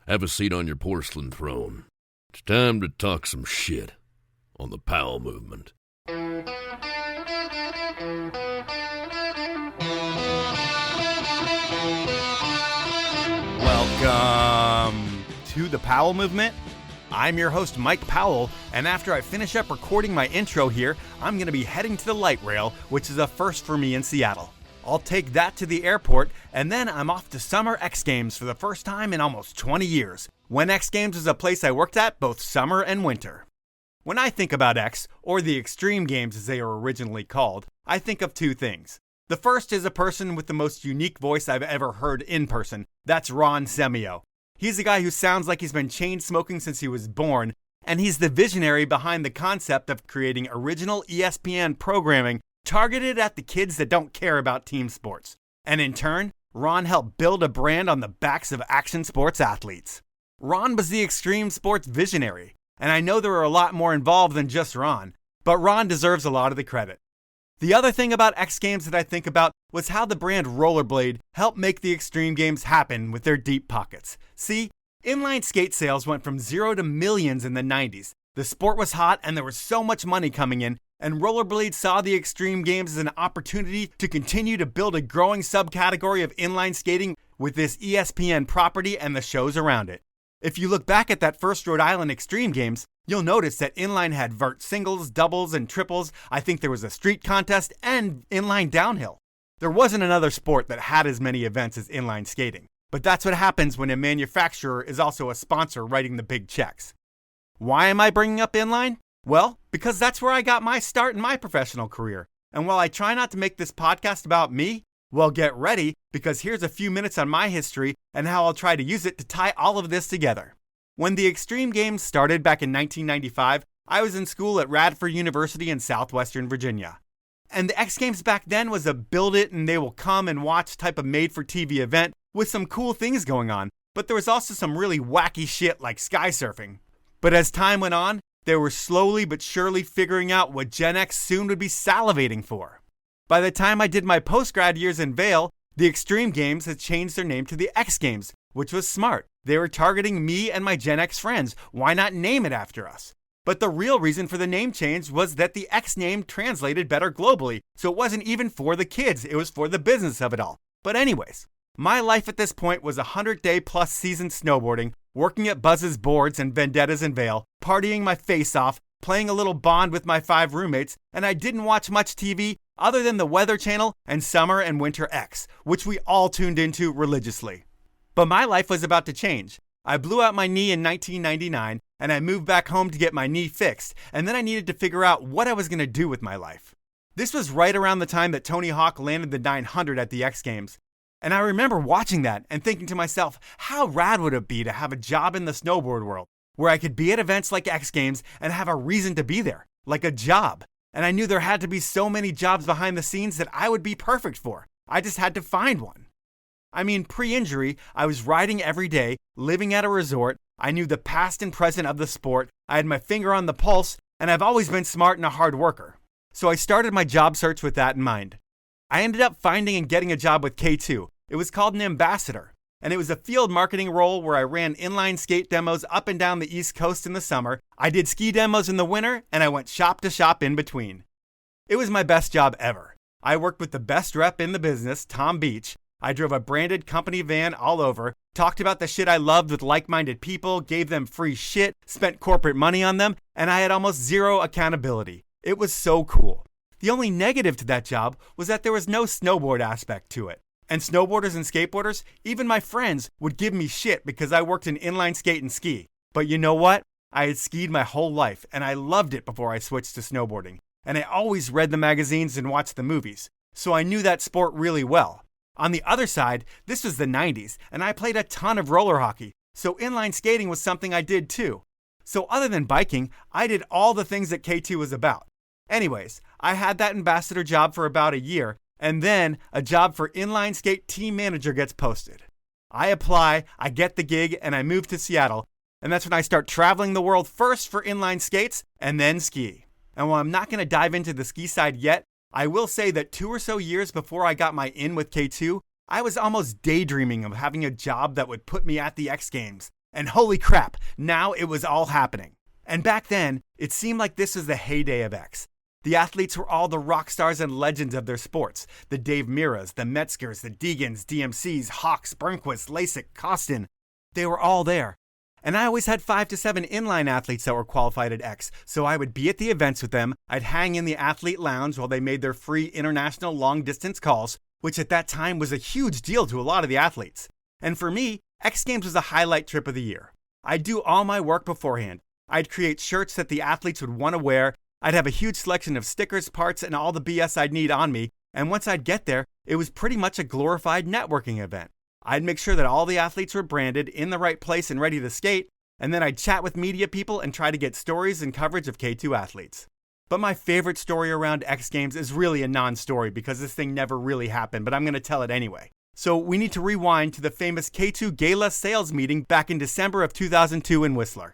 Have a seat on your porcelain throne. It's time to talk some shit on the Powell movement. Welcome to the Powell movement. I'm your host, Mike Powell, and after I finish up recording my intro here, I'm going to be heading to the light rail, which is a first for me in Seattle. I'll take that to the airport, and then I'm off to Summer X Games for the first time in almost 20 years, when X Games was a place I worked at both summer and winter. When I think about X, or the Extreme Games as they were originally called, I think of two things. The first is a person with the most unique voice I've ever heard in person. That's Ron Semio. He's a guy who sounds like he's been chain smoking since he was born, and he's the visionary behind the concept of creating original ESPN programming targeted at the kids that don't care about team sports. And in turn, Ron helped build a brand on the backs of action sports athletes. Ron was the extreme sports visionary, and I know there were a lot more involved than just Ron, but Ron deserves a lot of the credit. The other thing about X Games that I think about was how the brand Rollerblade helped make the Extreme Games happen with their deep pockets. See, inline skate sales went from zero to millions in the 90s. The sport was hot and there was so much money coming in, and Rollerblade saw the Extreme Games as an opportunity to continue to build a growing subcategory of inline skating with this ESPN property and the shows around it. If you look back at that first Rhode Island Extreme Games, you'll notice that inline had vert singles, doubles, and triples. I think there was a street contest and inline downhill. There wasn't another sport that had as many events as inline skating. But that's what happens when a manufacturer is also a sponsor writing the big checks. Why am I bringing up inline? Well, because that's where I got my start in my professional career. And while I try not to make this podcast about me, well, get ready, because here's a few minutes on my history and how I'll try to use it to tie all of this together. When the Extreme Games started back in 1995, I was in school at Radford University in southwestern Virginia. And the X Games back then was a build it and they will come and watch type of made-for-TV event with some cool things going on, but there was also some really wacky shit like sky surfing. But as time went on, they were slowly but surely figuring out what Gen X soon would be salivating for. By the time I did my post-grad years in Vail, the Extreme Games had changed their name to the X Games, which was smart. They were targeting me and my Gen X friends. Why not name it after us? But the real reason for the name change was that the X name translated better globally, so it wasn't even for the kids, it was for the business of it all. But anyways, my life at this point was 100-day plus season snowboarding, working at Buzz's Boards and Vendettas in Vail, partying my face off, playing a little Bond with my 5 roommates, and I didn't watch much TV other than the Weather Channel and Summer and Winter X, which we all tuned into religiously. But my life was about to change. I blew out my knee in 1999, and I moved back home to get my knee fixed, and then I needed to figure out what I was going to do with my life. This was right around the time that Tony Hawk landed the 900 at the X Games. And I remember watching that and thinking to myself, how rad would it be to have a job in the snowboard world, where I could be at events like X Games and have a reason to be there, like a job. And I knew there had to be so many jobs behind the scenes that I would be perfect for. I just had to find one. I mean, pre-injury, I was riding every day, living at a resort. I knew the past and present of the sport. I had my finger on the pulse, and I've always been smart and a hard worker. So I started my job search with that in mind. I ended up finding and getting a job with K2. It was called an ambassador, and it was a field marketing role where I ran inline skate demos up and down the East Coast in the summer. I did ski demos in the winter, and I went shop to shop in between. It was my best job ever. I worked with the best rep in the business, Tom Beach. I drove a branded company van all over, talked about the shit I loved with like-minded people, gave them free shit, spent corporate money on them, and I had almost zero accountability. It was so cool. The only negative to that job was that there was no snowboard aspect to it. And snowboarders and skateboarders, even my friends, would give me shit because I worked in inline skate and ski. But you know what? I had skied my whole life, and I loved it before I switched to snowboarding. And I always read the magazines and watched the movies, so I knew that sport really well. On the other side, this was the 90s, and I played a ton of roller hockey, so inline skating was something I did too. So other than biking, I did all the things that K2 was about. Anyways, I had that ambassador job for about a year, and then a job for inline skate team manager gets posted. I apply, I get the gig, and I move to Seattle, and that's when I start traveling the world first for inline skates and then ski. And while I'm not going to dive into the ski side yet, I will say that 2 or so years before I got my in with K2, I was almost daydreaming of having a job that would put me at the X Games And holy crap, now it was all happening. And back then, it seemed like this was the heyday of X. The athletes were all the rock stars and legends of their sports. The Dave Miras, the Metzgers, the Degans, DMCs, Hawks, Burnquist, Lasek, Costin. They were all there. And I always had 5 to 7 inline athletes that were qualified at X, so I would be at the events with them. I'd hang in the athlete lounge while they made their free international long-distance calls, which at that time was a huge deal to a lot of the athletes. And for me, X Games was a highlight trip of the year. I'd do all my work beforehand. I'd create shirts that the athletes would want to wear. I'd have a huge selection of stickers, parts, and all the BS I'd need on me. And once I'd get there, it was pretty much a glorified networking event. I'd make sure that all the athletes were branded, in the right place, and ready to skate. And then I'd chat with media people and try to get stories and coverage of K2 athletes. But my favorite story around X Games is really a non-story because this thing never really happened, but I'm going to tell it anyway. So we need to rewind to the famous K2 Gala sales meeting back in December of 2002 in Whistler.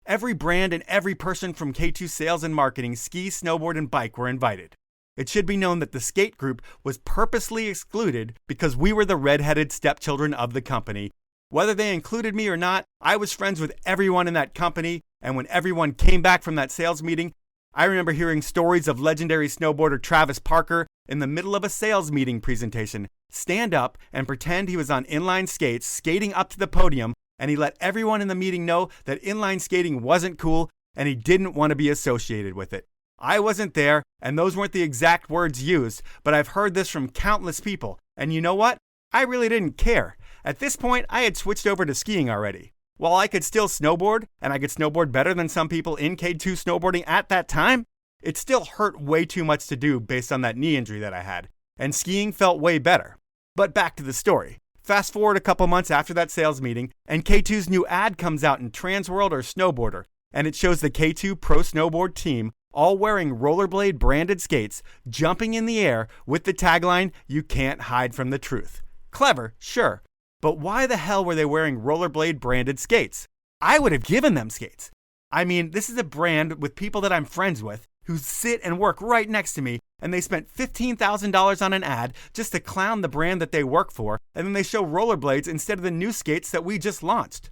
Every brand and every person from K2 sales and marketing, ski, snowboard, and bike were invited. It should be known that the skate group was purposely excluded because we were the redheaded stepchildren of the company. Whether they included me or not, I was friends with everyone in that company, and when everyone came back from that sales meeting, I remember hearing stories of legendary snowboarder Travis Parker in the middle of a sales meeting presentation stand up and pretend he was on inline skates skating up to the podium, and he let everyone in the meeting know that inline skating wasn't cool and he didn't want to be associated with it. I wasn't there, and those weren't the exact words used, but I've heard this from countless people, and you know what? I really didn't care. At this point, I had switched over to skiing already. While I could still snowboard, and I could snowboard better than some people in K2 snowboarding at that time, it still hurt way too much to do based on that knee injury that I had, and skiing felt way better. But back to the story. Fast forward a couple months after that sales meeting, and K2's new ad comes out in Transworld or Snowboarder, and it shows the K2 Pro Snowboard team all wearing rollerblade branded skates, jumping in the air with the tagline, "You can't hide from the truth." Clever, sure. But why the hell were they wearing rollerblade branded skates? I would have given them skates. I mean, this is a brand with people that I'm friends with who sit and work right next to me, and they spent $15,000 on an ad just to clown the brand that they work for, and then they show rollerblades instead of the new skates that we just launched.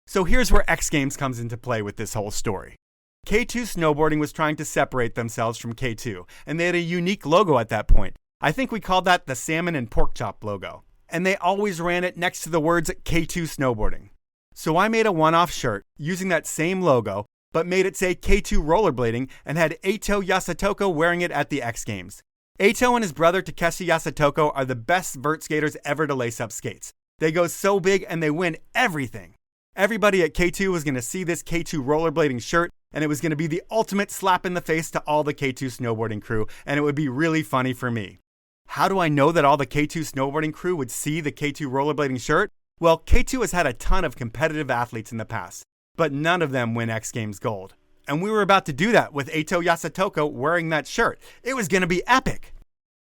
So here's where X Games comes into play with this whole story. K2 Snowboarding was trying to separate themselves from K2, and they had a unique logo at that point. I think we called that the salmon and pork chop logo. And they always ran it next to the words K2 Snowboarding. So I made a one-off shirt using that same logo, but made it say K2 Rollerblading and had Eito Yasutoko wearing it at the X Games. Eito and his brother Takeshi Yasutoko are the best vert skaters ever to lace up skates. They go so big and they win everything. Everybody at K2 was going to see this K2 Rollerblading shirt, and it was going to be the ultimate slap in the face to all the K2 snowboarding crew, and it would be really funny for me. How do I know that all the K2 snowboarding crew would see the K2 rollerblading shirt? Well, K2 has had a ton of competitive athletes in the past, but none of them win X Games gold. And we were about to do that with Eito Yasutoko wearing that shirt. It was going to be epic.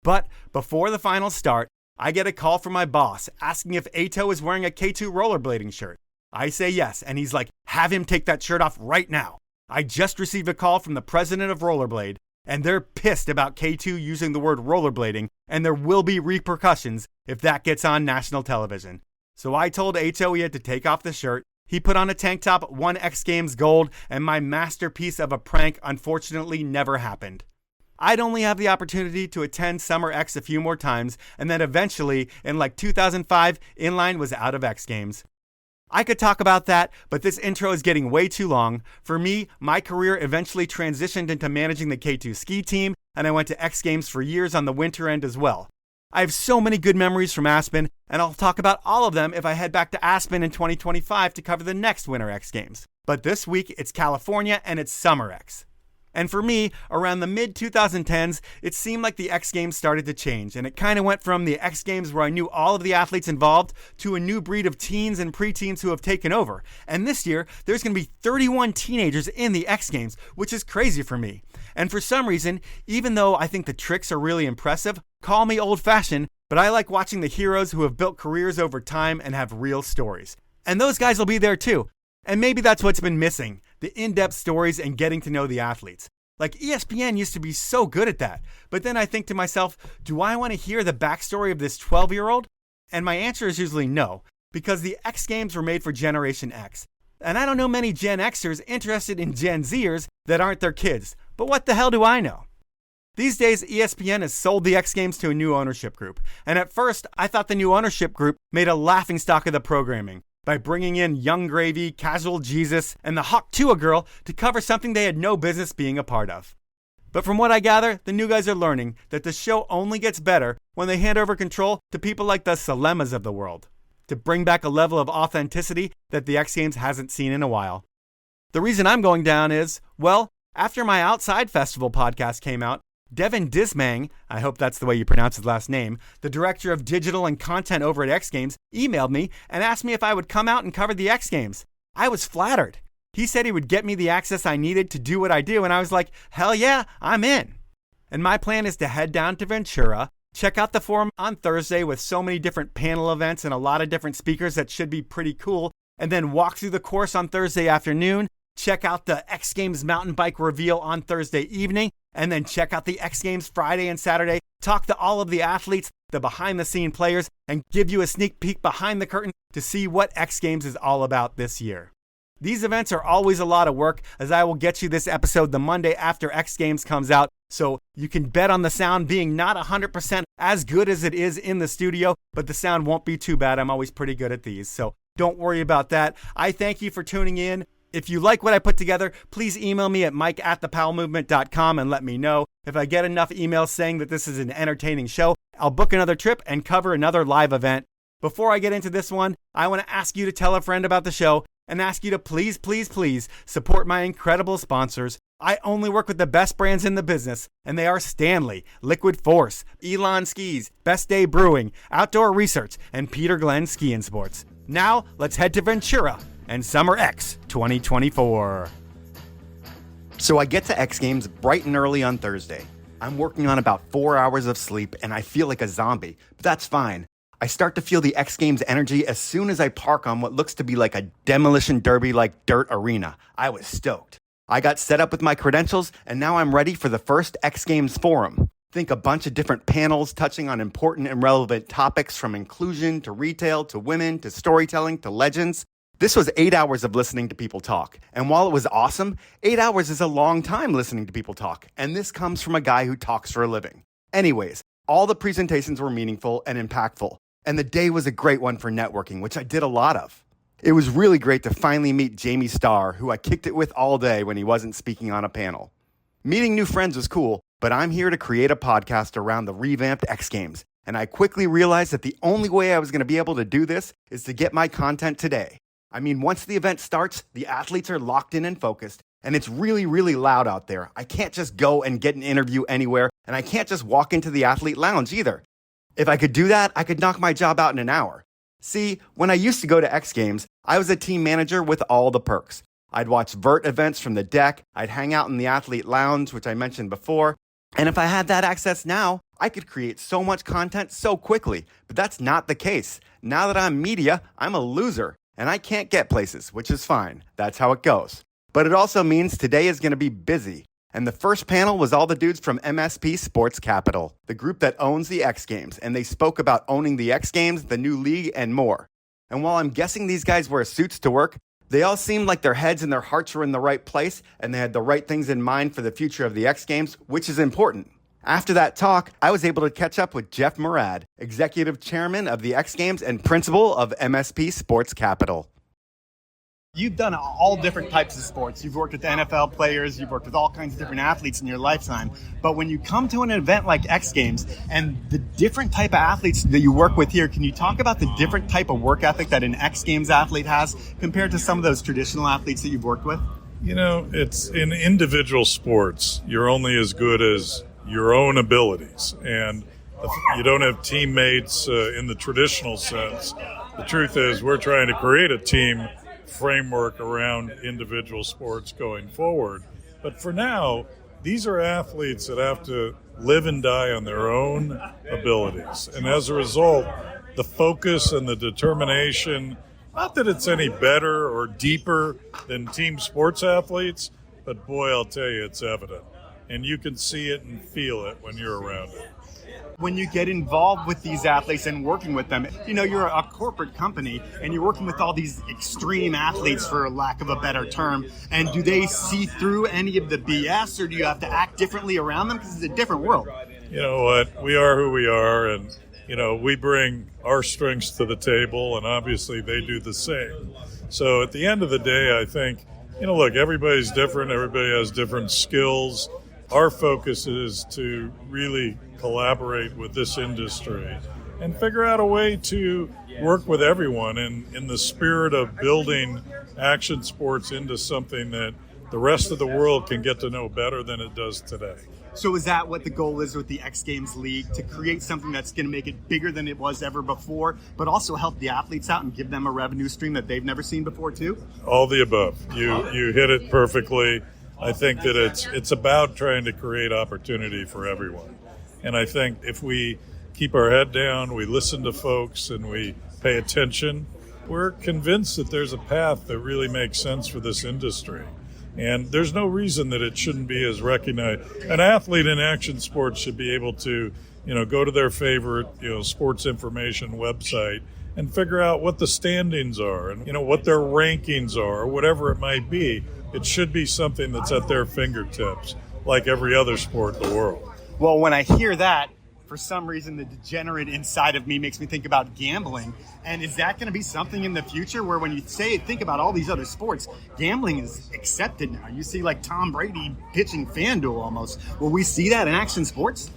But before the final start, I get a call from my boss asking if Eito is wearing a K2 rollerblading shirt. I say yes, and he's like, have him take that shirt off right now. I just received a call from the president of Rollerblade, and they're pissed about K2 using the word rollerblading, and there will be repercussions if that gets on national television. So I told Eito he had to take off the shirt. He put on a tank top, won X Games gold, and my masterpiece of a prank unfortunately never happened. I'd only have the opportunity to attend Summer X a few more times, and then eventually, in like 2005, Inline was out of X Games. I could talk about that, but this intro is getting way too long. For me, my career eventually transitioned into managing the K2 ski team, and I went to X Games for years on the winter end as well. I have so many good memories from Aspen, and I'll talk about all of them if I head back to Aspen in 2025 to cover the next Winter X Games. But this week, it's California and it's Summer X. And for me, around the mid-2010s, it seemed like the X Games started to change, and it kind of went from the X Games where I knew all of the athletes involved to a new breed of teens and preteens who have taken over. And this year, there's going to be 31 teenagers in the X Games, which is crazy for me. And for some reason, even though I think the tricks are really impressive, call me old-fashioned, but I like watching the heroes who have built careers over time and have real stories. And those guys will be there too. And maybe that's what's been missing, the in-depth stories and getting to know the athletes. Like ESPN used to be so good at that. But then I think to myself, do I want to hear the backstory of this 12-year-old? And my answer is usually no, because the X Games were made for Generation X. And I don't know many Gen Xers interested in Gen Zers that aren't their kids, but what the hell do I know? These days, ESPN has sold the X Games to a new ownership group, and at first, I thought the new ownership group made a laughingstock of the programming by bringing in Young Gravy, Casual Jesus, and the Hawk Tua girl to cover something they had no business being a part of. But from what I gather, the new guys are learning that the show only gets better when they hand over control to people like the Selemas of the world, to bring back a level of authenticity that the X Games hasn't seen in a while. The reason I'm going down is, well, after my Outside Festival podcast came out, Devin Dismang, I hope that's the way you pronounce his last name, the director of digital and content over at X Games, emailed me and asked me if I would come out and cover the X Games. I was flattered. He said he would get me the access I needed to do what I do, and I was like, hell yeah, I'm in. And my plan is to head down to Ventura, check out the forum on Thursday with so many different panel events and a lot of different speakers that should be pretty cool, and then walk through the course on Thursday afternoon, check out the X Games mountain bike reveal on Thursday evening, and then check out the X Games Friday and Saturday, talk to all of the athletes, the behind-the-scene players, and give you a sneak peek behind the curtain to see what X Games is all about this year. These events are always a lot of work, as I will get you this episode the Monday after X Games comes out, so you can bet on the sound being not 100% as good as it is in the studio, but the sound won't be too bad. I'm always pretty good at these, so don't worry about that. I thank you for tuning in. If you like what I put together, please email me at mike@thepowellmovement.com and let me know. If I get enough emails saying that this is an entertaining show, I'll book another trip and cover another live event. Before I get into this one, I want to ask you to tell a friend about the show and ask you to please, please, please support my incredible sponsors. I only work with the best brands in the business, and they are Stanley, Liquid Force, Elan Skis, Best Day Brewing, Outdoor Research, and Peter Glenn Ski and Sports. Now, let's head to Ventura and Summer X 2024. So I get to X Games bright and early on Thursday. I'm working on about 4 hours of sleep and I feel like a zombie, but that's fine. I start to feel the X Games energy as soon as I park on what looks to be like a demolition derby-like dirt arena. I was stoked. I got set up with my credentials and now I'm ready for the first X Games forum. Think a bunch of different panels touching on important and relevant topics from inclusion to retail to women to storytelling to legends. This was 8 hours of listening to people talk. And while it was awesome, 8 hours is a long time listening to people talk. And this comes from a guy who talks for a living. Anyways, all the presentations were meaningful and impactful. And the day was a great one for networking, which I did a lot of. It was really great to finally meet Jamie Starr, who I kicked it with all day when he wasn't speaking on a panel. Meeting new friends was cool, but I'm here to create a podcast around the revamped X Games. And I quickly realized that the only way I was going to be able to do this is to get my content today. I mean, once the event starts, the athletes are locked in and focused, and it's really, really loud out there. I can't just go and get an interview anywhere, and I can't just walk into the athlete lounge either. If I could do that, I could knock my job out in an hour. See, when I used to go to X Games, I was a team manager with all the perks. I'd watch vert events from the deck, I'd hang out in the athlete lounge, which I mentioned before, and if I had that access now, I could create so much content so quickly, but that's not the case. Now that I'm media, I'm a loser. And I can't get places, which is fine. That's how it goes. But it also means today is going to be busy. And the first panel was all the dudes from MSP Sports Capital, the group that owns the X Games. And they spoke about owning the X Games, the new league, and more. And while I'm guessing these guys wear suits to work, they all seemed like their heads and their hearts were in the right place. And they had the right things in mind for the future of the X Games, which is important. After that talk, I was able to catch up with Jeff Moorad, Executive Chairman of the X Games and Principal of MSP Sports Capital. You've done all different types of sports. You've worked with NFL players, you've worked with all kinds of different athletes in your lifetime. But when you come to an event like X Games and the different type of athletes that you work with here, can you talk about the different type of work ethic that an X Games athlete has compared to some of those traditional athletes that you've worked with? You know, it's in individual sports, you're only as good as your own abilities, and you don't have teammates in the traditional sense. The truth is we're trying to create a team framework around individual sports going forward. But for now, these are athletes that have to live and die on their own abilities. And as a result, the focus and the determination, not that it's any better or deeper than team sports athletes, but boy, I'll tell you, it's evident. And you can see it and feel it when you're around it. When you get involved with these athletes and working with them, you're a corporate company and you're working with all these extreme athletes, for lack of a better term. And do they see through any of the BS, or do you have to act differently around them? Because it's a different world. You know what? We are who we are, and we bring our strengths to the table, and obviously they do the same. So at the end of the day, I think, look, everybody's different. Everybody has different skills. Our focus is to really collaborate with this industry and figure out a way to work with everyone in the spirit of building action sports into something that the rest of the world can get to know better than it does today. So is that what the goal is with the X Games League, to create something that's going to make it bigger than it was ever before, but also help the athletes out and give them a revenue stream that they've never seen before too? All the above. You hit it perfectly. I think that it's about trying to create opportunity for everyone. And I think if we keep our head down, we listen to folks, and we pay attention, we're convinced that there's a path that really makes sense for this industry. And there's no reason that it shouldn't be as recognized. An athlete in action sports should be able to, go to their favorite, sports information website and figure out what the standings are and, what their rankings are, or whatever it might be. It should be something that's at their fingertips, like every other sport in the world. Well, when I hear that, for some reason, the degenerate inside of me makes me think about gambling. And is that going to be something in the future where when you think about all these other sports, gambling is accepted now? You see like Tom Brady pitching FanDuel almost. Will we see that in action sports?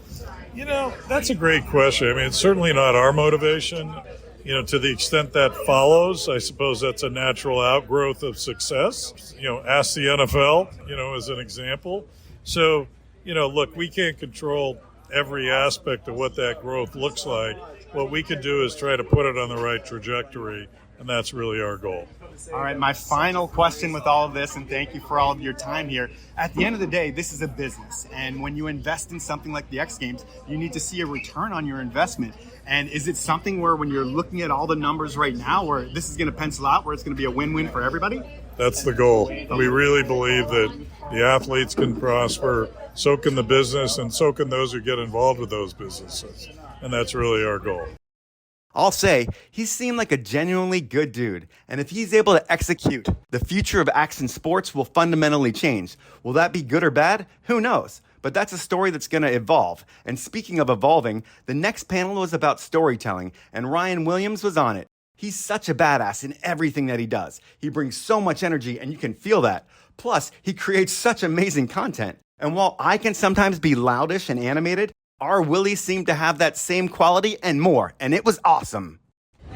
That's a great question. I mean, it's certainly not our motivation. To the extent that follows, I suppose that's a natural outgrowth of success. Ask the NFL, as an example. So, look, we can't control every aspect of what that growth looks like. What we can do is try to put it on the right trajectory, and that's really our goal. All right, my final question with all of this, and thank you for all of your time here. At the end of the day, this is a business, and when you invest in something like the X Games, you need to see a return on your investment. And is it something where when you're looking at all the numbers right now, where this is going to pencil out, where it's going to be a win-win for everybody? That's the goal. We really believe that the athletes can prosper, so can the business, and so can those who get involved with those businesses. And that's really our goal. I'll say, he seemed like a genuinely good dude. And if he's able to execute, the future of action sports will fundamentally change. Will that be good or bad? Who knows? But that's a story that's going to evolve. And speaking of evolving, the next panel was about storytelling, and Ryan Williams was on it. He's such a badass in everything that he does. He brings so much energy, and you can feel that. Plus, he creates such amazing content. And while I can sometimes be loudish and animated, RWilly seemed to have that same quality and more, and it was awesome.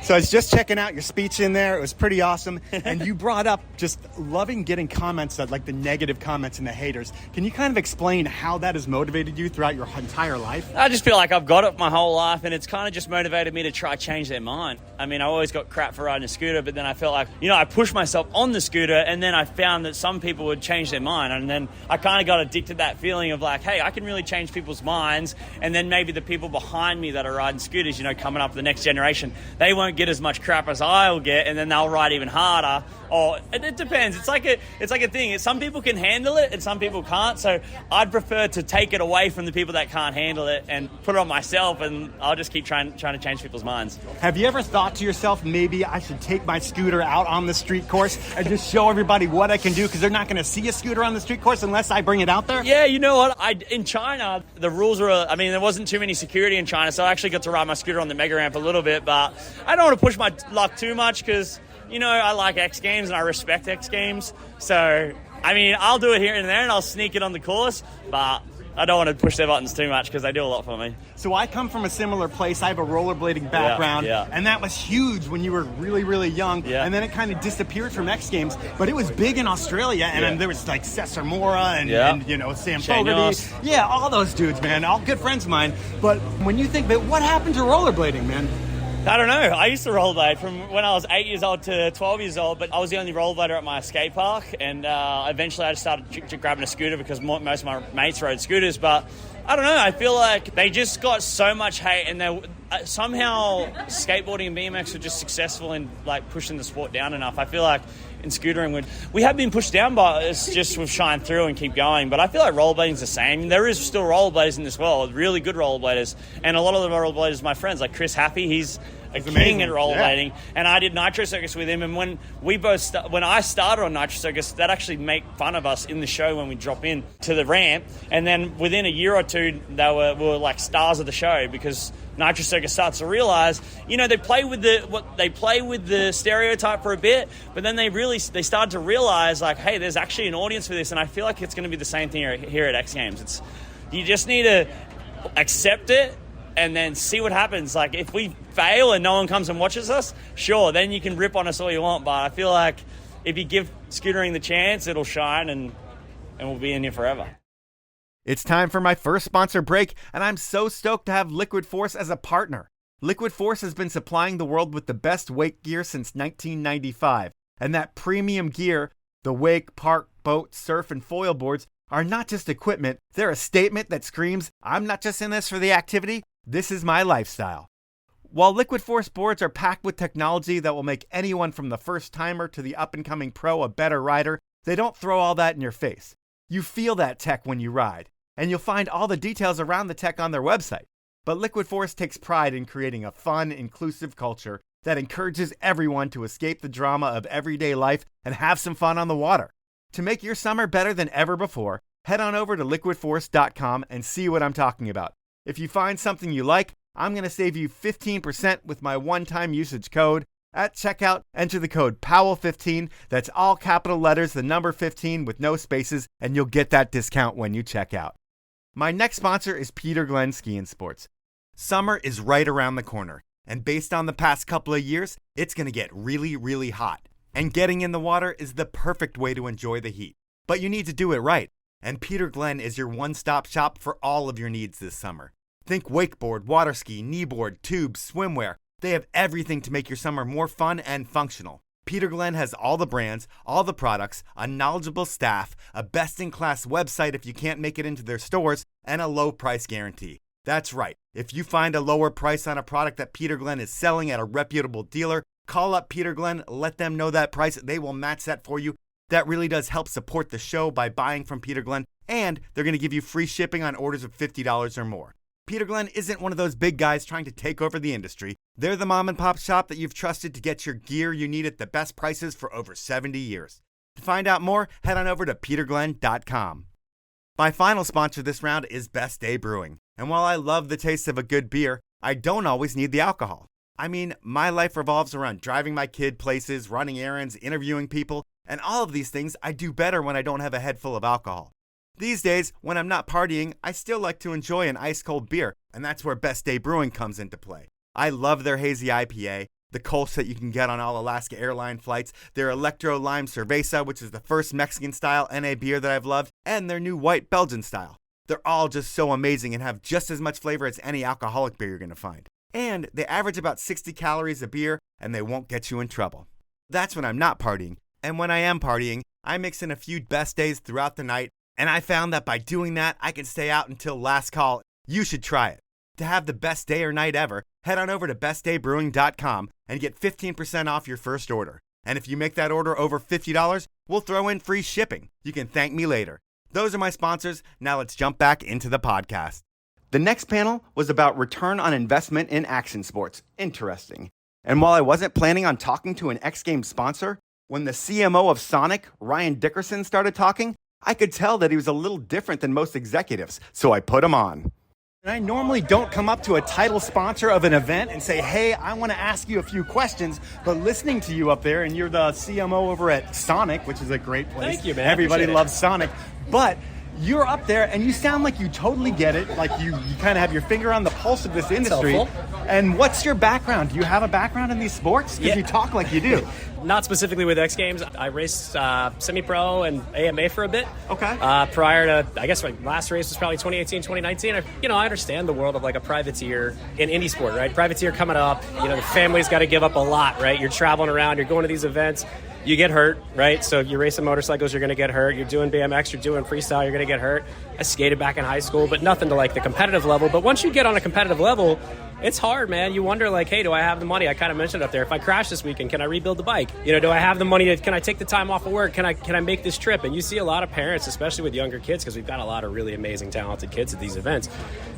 So I was just checking out your speech in there. It was pretty awesome. And you brought up just loving getting comments, like the negative comments and the haters. Can you kind of explain how that has motivated you throughout your entire life? I just feel like I've got it my whole life, and it's kind of just motivated me to try change their mind. I mean, I always got crap for riding a scooter, but then I felt like, I pushed myself on the scooter, and then I found that some people would change their mind. And then I kind of got addicted to that feeling of like, hey, I can really change people's minds. And then maybe the people behind me that are riding scooters, coming up the next generation, they won't get as much crap as I'll get, and then they'll ride even harder. Or it depends. It's like a thing. Some people can handle it and some people can't. So I'd prefer to take it away from the people that can't handle it and put it on myself, and I'll just keep trying to change people's minds. Have you ever thought to yourself, maybe I should take my scooter out on the street course and just show everybody what I can do, because they're not going to see a scooter on the street course unless I bring it out there? Yeah, you know what? In China, the rules were, there wasn't too many security in China, so I actually got to ride my scooter on the mega ramp a little bit, but I don't want to push my luck too much because, I like X Games and I respect X Games. So, I'll do it here and there and I'll sneak it on the course, but I don't want to push their buttons too much because they do a lot for me. So I come from a similar place. I have a rollerblading background, and that was huge when you were really, really young. Yeah. And then it kind of disappeared from X Games, but it was big in Australia, and there was like Cesar Mora and Sam Fogarty. Yeah, all those dudes, man, all good friends of mine. But when you think about what happened to rollerblading, man? I don't know. I used to rollerblade from when I was 8 years old to 12 years old, but I was the only rollerblader at my skate park, and eventually I just started grabbing a scooter because most of my mates rode scooters, but I don't know. I feel like they just got so much hate, and somehow skateboarding and BMX were just successful in like pushing the sport down enough. I feel like in scootering. We have been pushed down by it's just we've shined through and keep going. But I feel like rollerblading's the same. There is still rollerbladers in this world, really good rollerbladers. And a lot of the rollerbladers are my friends, like Chris Happy, he's a king at rollerblading, and I did Nitro Circus with him. And when I started on Nitro Circus, that actually make fun of us in the show when we drop in to the ramp. And then within a year or two, we were like stars of the show because Nitro Circus starts to realize, they play with the stereotype for a bit, but then they started to realize like, hey, there's actually an audience for this, and I feel like it's going to be the same thing here at X Games. You just need to accept it and then see what happens. Like, if we fail and no one comes and watches us, sure, then you can rip on us all you want. But I feel like if you give scootering the chance, it'll shine and we'll be in here forever. It's time for my first sponsor break, and I'm so stoked to have Liquid Force as a partner. Liquid Force has been supplying the world with the best wake gear since 1995. And that premium gear, the wake, park, boat, surf, and foil boards, are not just equipment. They're a statement that screams, I'm not just in this for the activity, this is my lifestyle. While Liquid Force boards are packed with technology that will make anyone from the first timer to the up-and-coming pro a better rider, they don't throw all that in your face. You feel that tech when you ride, and you'll find all the details around the tech on their website. But Liquid Force takes pride in creating a fun, inclusive culture that encourages everyone to escape the drama of everyday life and have some fun on the water. To make your summer better than ever before, head on over to liquidforce.com and see what I'm talking about. If you find something you like, I'm going to save you 15% with my one-time usage code. At checkout, enter the code POWEL15. That's all capital letters, the number 15 with no spaces, and you'll get that discount when you check out. My next sponsor is Peter Glenn Ski and Sports. Summer is right around the corner, and based on the past couple of years, it's going to get really, really hot. And getting in the water is the perfect way to enjoy the heat. But you need to do it right, and Peter Glenn is your one-stop shop for all of your needs this summer. Think wakeboard, water ski, kneeboard, tubes, swimwear. They have everything to make your summer more fun and functional. Peter Glenn has all the brands, all the products, a knowledgeable staff, a best-in-class website if you can't make it into their stores, and a low price guarantee. That's right. If you find a lower price on a product that Peter Glenn is selling at a reputable dealer, call up Peter Glenn, let them know that price. They will match that for you. That really does help support the show by buying from Peter Glenn, and they're going to give you free shipping on orders of $50 or more. Peter Glenn isn't one of those big guys trying to take over the industry. They're the mom and pop shop that you've trusted to get your gear you need at the best prices for over 70 years. To find out more, head on over to peterglenn.com. My final sponsor this round is Best Day Brewing. And while I love the taste of a good beer, I don't always need the alcohol. I mean, my life revolves around driving my kid places, running errands, interviewing people, and all of these things I do better when I don't have a head full of alcohol. These days, when I'm not partying, I still like to enjoy an ice-cold beer, and that's where Best Day Brewing comes into play. I love their hazy IPA, the Kolsch that you can get on all Alaska airline flights, their Electro Lime Cerveza, which is the first Mexican-style NA beer that I've loved, and their new White Belgian style. They're all just so amazing and have just as much flavor as any alcoholic beer you're going to find. And they average about 60 calories a beer, and they won't get you in trouble. That's when I'm not partying. And when I am partying, I mix in a few Best Days throughout the night, and I found that by doing that, I can stay out until last call. You should try it. To have the best day or night ever, head on over to bestdaybrewing.com and get 15% off your first order. And if you make that order over $50, we'll throw in free shipping. You can thank me later. Those are my sponsors. Now let's jump back into the podcast. The next panel was about return on investment in action sports. Interesting. And while I wasn't planning on talking to an X Games sponsor, when the CMO of Sonic, Ryan Dickerson, started talking, I could tell that he was a little different than most executives, so I put him on. And I normally don't come up to a title sponsor of an event and say, hey, I want to ask you a few questions, but listening to you up there, and you're the CMO over at Sonic, which is a great place. Thank you, man. Everybody loves Sonic, but you're up there and you sound like you totally get it, like you kind of have your finger on the pulse of this industry. And what's your background? Do you have a background in these sports? Because you talk like you do. Not specifically with X Games. I raced semi-pro and AMA for a bit. Okay. Prior to, I guess my last race was probably 2018, 2019. I understand the world of like a privateer in indie sport, right? Privateer coming up, the family's got to give up a lot, right? You're traveling around, you're going to these events, you get hurt, right? So if you're racing motorcycles, you're going to get hurt. You're doing BMX, you're doing freestyle, you're going to get hurt. I skated back in high school, but nothing to like the competitive level. But once you get on a competitive level, it's hard, man. You wonder, like, hey, do I have the money? I kind of mentioned up there. If I crash this weekend, can I rebuild the bike? Do I have the money? Can I take the time off of work? Can I make this trip? And you see a lot of parents, especially with younger kids, because we've got a lot of really amazing, talented kids at these events.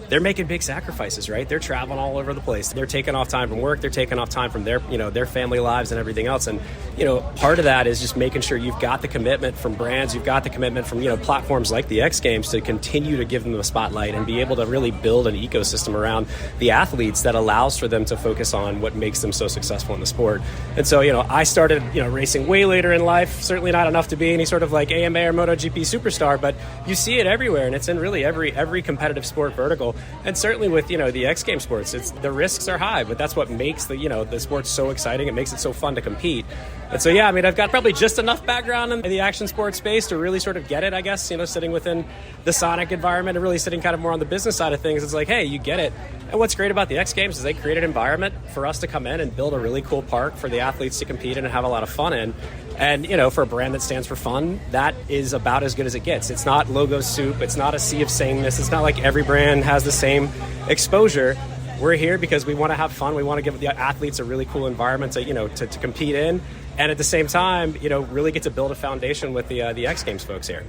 They're making big sacrifices, right? They're traveling all over the place. They're taking off time from work. They're taking off time from their family lives and everything else. And, part of that is just making sure you've got the commitment from brands. You've got the commitment from, platforms like the X Games to continue to give them the spotlight and be able to really build an ecosystem around the athletes that allows for them to focus on what makes them so successful in the sport. And so, I started, racing way later in life, certainly not enough to be any sort of like AMA or MotoGP superstar, but you see it everywhere, and it's in really every competitive sport vertical. And certainly with, the X Games sports, the risks are high, but that's what makes the sport so exciting. It makes it so fun to compete. And so, yeah, I've got probably just enough background in the action sports space to really sort of get it, I guess, sitting within the Sonic environment and really sitting kind of more on the business side of things. It's like, hey, you get it. And what's great about the X Games is they create an environment for us to come in and build a really cool park for the athletes to compete in and have a lot of fun in. And, for a brand that stands for fun, that is about as good as it gets. It's not logo soup. It's not a sea of sameness. It's not like every brand has the same exposure. We're here because we want to have fun. We want to give the athletes a really cool environment to compete in. And at the same time, really get to build a foundation with the X Games folks here.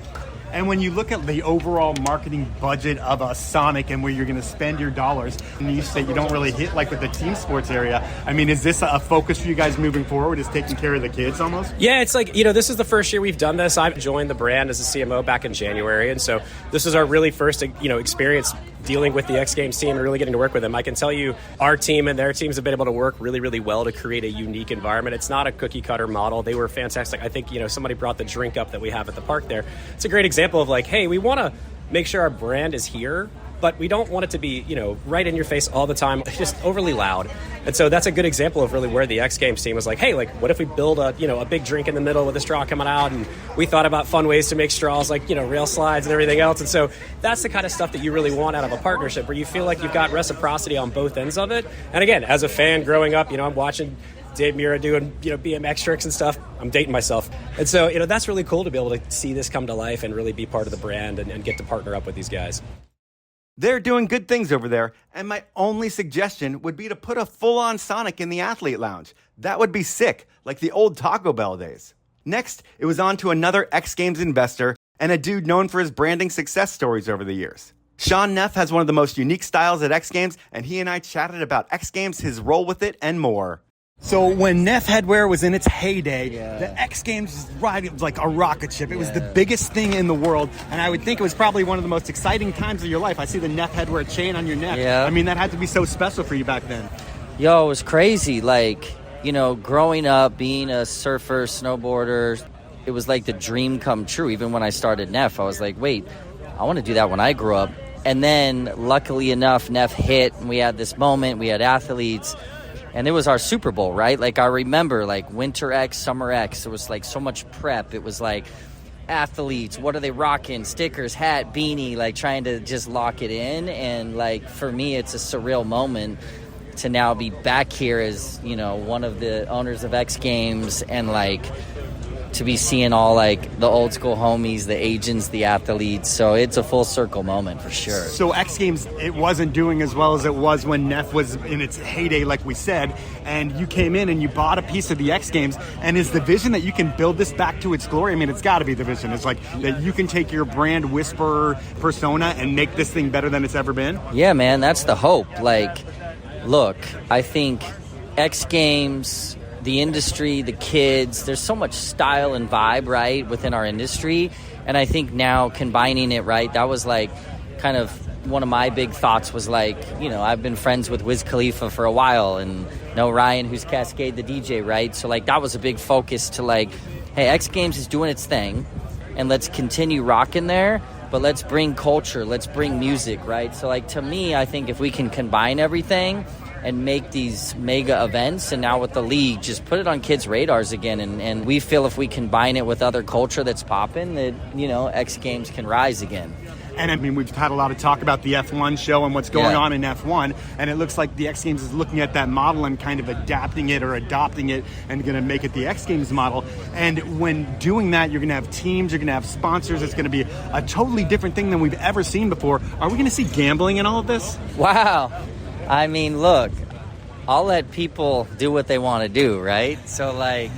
And when you look at the overall marketing budget of a Sonic and where you're going to spend your dollars, and you say you don't really hit like with the team sports area, is this a focus for you guys moving forward, is taking care of the kids almost? Yeah, it's like, this is the first year we've done this. I joined the brand as a CMO back in January, and so this is our really first, experience dealing with the X Games team and really getting to work with them. I can tell you our team and their teams have been able to work really, really well to create a unique environment. It's not a cookie cutter model. They were fantastic. I think, somebody brought the drink up that we have at the park there. It's a great example of like, hey, we want to make sure our brand is here, but we don't want it to be, right in your face all the time, just overly loud. And so that's a good example of really where the X Games team was like, hey, like, what if we build a big drink in the middle with a straw coming out? And we thought about fun ways to make straws like, rail slides and everything else. And so that's the kind of stuff that you really want out of a partnership, where you feel like you've got reciprocity on both ends of it. And again, as a fan growing up, I'm watching Dave Mira doing, BMX tricks and stuff. I'm dating myself. And so, that's really cool to be able to see this come to life and really be part of the brand and get to partner up with these guys. They're doing good things over there, and my only suggestion would be to put a full-on Sonic in the athlete lounge. That would be sick, like the old Taco Bell days. Next, it was on to another X Games investor and a dude known for his branding success stories over the years. Shaun Neff has one of the most unique styles at X Games, and he and I chatted about X Games, his role with it, and more. So when Neff headwear was in its heyday, the X Games ride was like a rocket ship. It was the biggest thing in the world, and I would think it was probably one of the most exciting times of your life. I see the Neff headwear chain on your neck. Yeah. That had to be so special for you back then. Yo, it was crazy. Like, growing up, being a surfer, snowboarder, it was like the dream come true. Even when I started Neff, I was like, wait, I want to do that when I grow up. And then, luckily enough, Neff hit, and we had this moment. We had athletes. And it was our Super Bowl, right? Like, I remember, like, Winter X, Summer X. There was, like, so much prep. It was, like, athletes, what are they rocking? Stickers, hat, beanie, like, trying to just lock it in. And, like, for me, it's a surreal moment to now be back here as, one of the owners of X Games and, like, to be seeing all, like, the old school homies, the agents, the athletes. So it's a full circle moment for sure. So X Games, it wasn't doing as well as it was when Neff was in its heyday, like we said, and you came in and you bought a piece of the X Games. And is the vision that you can build this back to its glory? It's got to be the vision. It's like that you can take your brand whisperer persona and make this thing better than it's ever been? Yeah, man, that's the hope. Like, look, I think X Games, the industry, the kids, there's so much style and vibe, right, within our industry. And I think now combining it, right, that was like kind of one of my big thoughts was like, I've been friends with Wiz Khalifa for a while and know Ryan, who's Cascade the DJ, right? So like that was a big focus to like, hey, X Games is doing its thing and let's continue rocking there, but let's bring culture, let's bring music, right? So like to me, I think if we can combine everything and make these mega events, and now with the league, just put it on kids' radars again. And we feel if we combine it with other culture that's popping, that, X Games can rise again. And we've had a lot of talk about the F1 show and what's going on in F1, and it looks like the X Games is looking at that model and kind of adapting it or adopting it and going to make it the X Games model. And when doing that, you're going to have teams, you're going to have sponsors. It's going to be a totally different thing than we've ever seen before. Are we going to see gambling in all of this? Wow. I mean, look, I'll let people do what they want to do, right? So, like,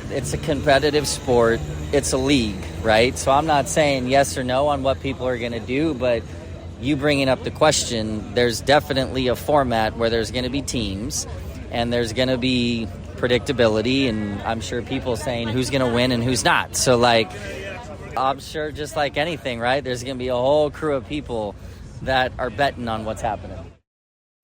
it's a competitive sport. It's a league, right? So I'm not saying yes or no on what people are going to do, but you bringing up the question, there's definitely a format where there's going to be teams and there's going to be predictability, and I'm sure people saying who's going to win and who's not. So, like, I'm sure just like anything, right, there's going to be a whole crew of people that are betting on what's happening.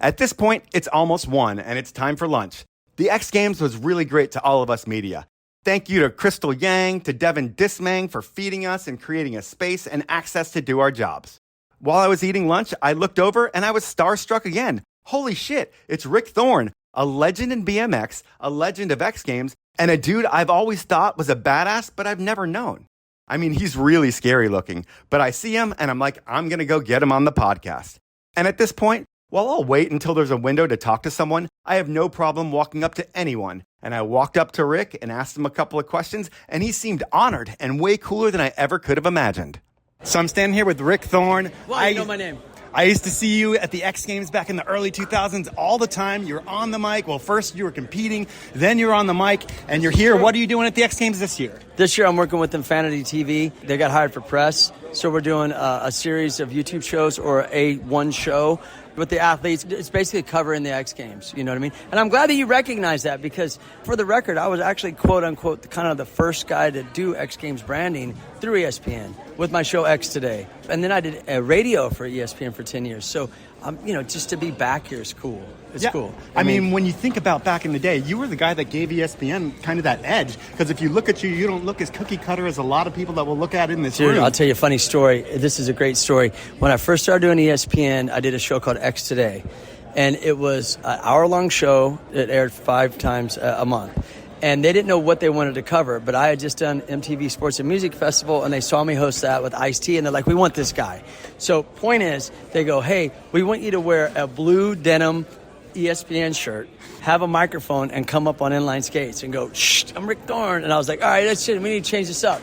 At this point, it's almost 1, and it's time for lunch. The X Games was really great to all of us media. Thank you to Crystal Yang, to Devin Dismang for feeding us and creating a space and access to do our jobs. While I was eating lunch, I looked over and I was starstruck again. Holy shit, it's Rick Thorne, a legend in BMX, a legend of X Games, and a dude I've always thought was a badass, but I've never known. I mean, he's really scary looking, but I see him and I'm like, I'm going to go get him on the podcast. And at this point, while I'll wait until there's a window to talk to someone, I have no problem walking up to anyone. And I walked up to Rick and asked him a couple of questions, and he seemed honored and way cooler than I ever could have imagined. So I'm standing here with Rick Thorne. Well, you know my name. I used to see you at the X Games back in the early 2000s all the time. You were on the mic. Well, first you were competing, then you were on the mic, and you're here. What are you doing at the X Games this year? This year I'm working with Infinity TV. They got hired for press, so we're doing a series of YouTube shows or one show with the athletes. It's basically covering the X Games, you know what I mean? And I'm glad that you recognize that, because for the record, I was actually, quote unquote, kind of the first guy to do X Games branding through ESPN with my show X Today. And then I did a radio for ESPN for 10 years. So, just to be back here is cool. It's cool. I mean, when you think about back in the day, you were the guy that gave ESPN kind of that edge. Because if you look at you, you don't look as cookie cutter as a lot of people that will look at in this room. Dude, I'll tell you a funny story. This is a great story. When I first started doing ESPN, I did a show called X Today. And it was an hour-long show that aired 5 times a month. And they didn't know what they wanted to cover, but I had just done MTV Sports and Music Festival, and they saw me host that with Ice-T, and they're like, we want this guy. So point is, they go, hey, we want you to wear a blue denim ESPN shirt, have a microphone, and come up on inline skates and go, shh, I'm Rick Thorne. And I was like, all right, that's it. We need to change this up.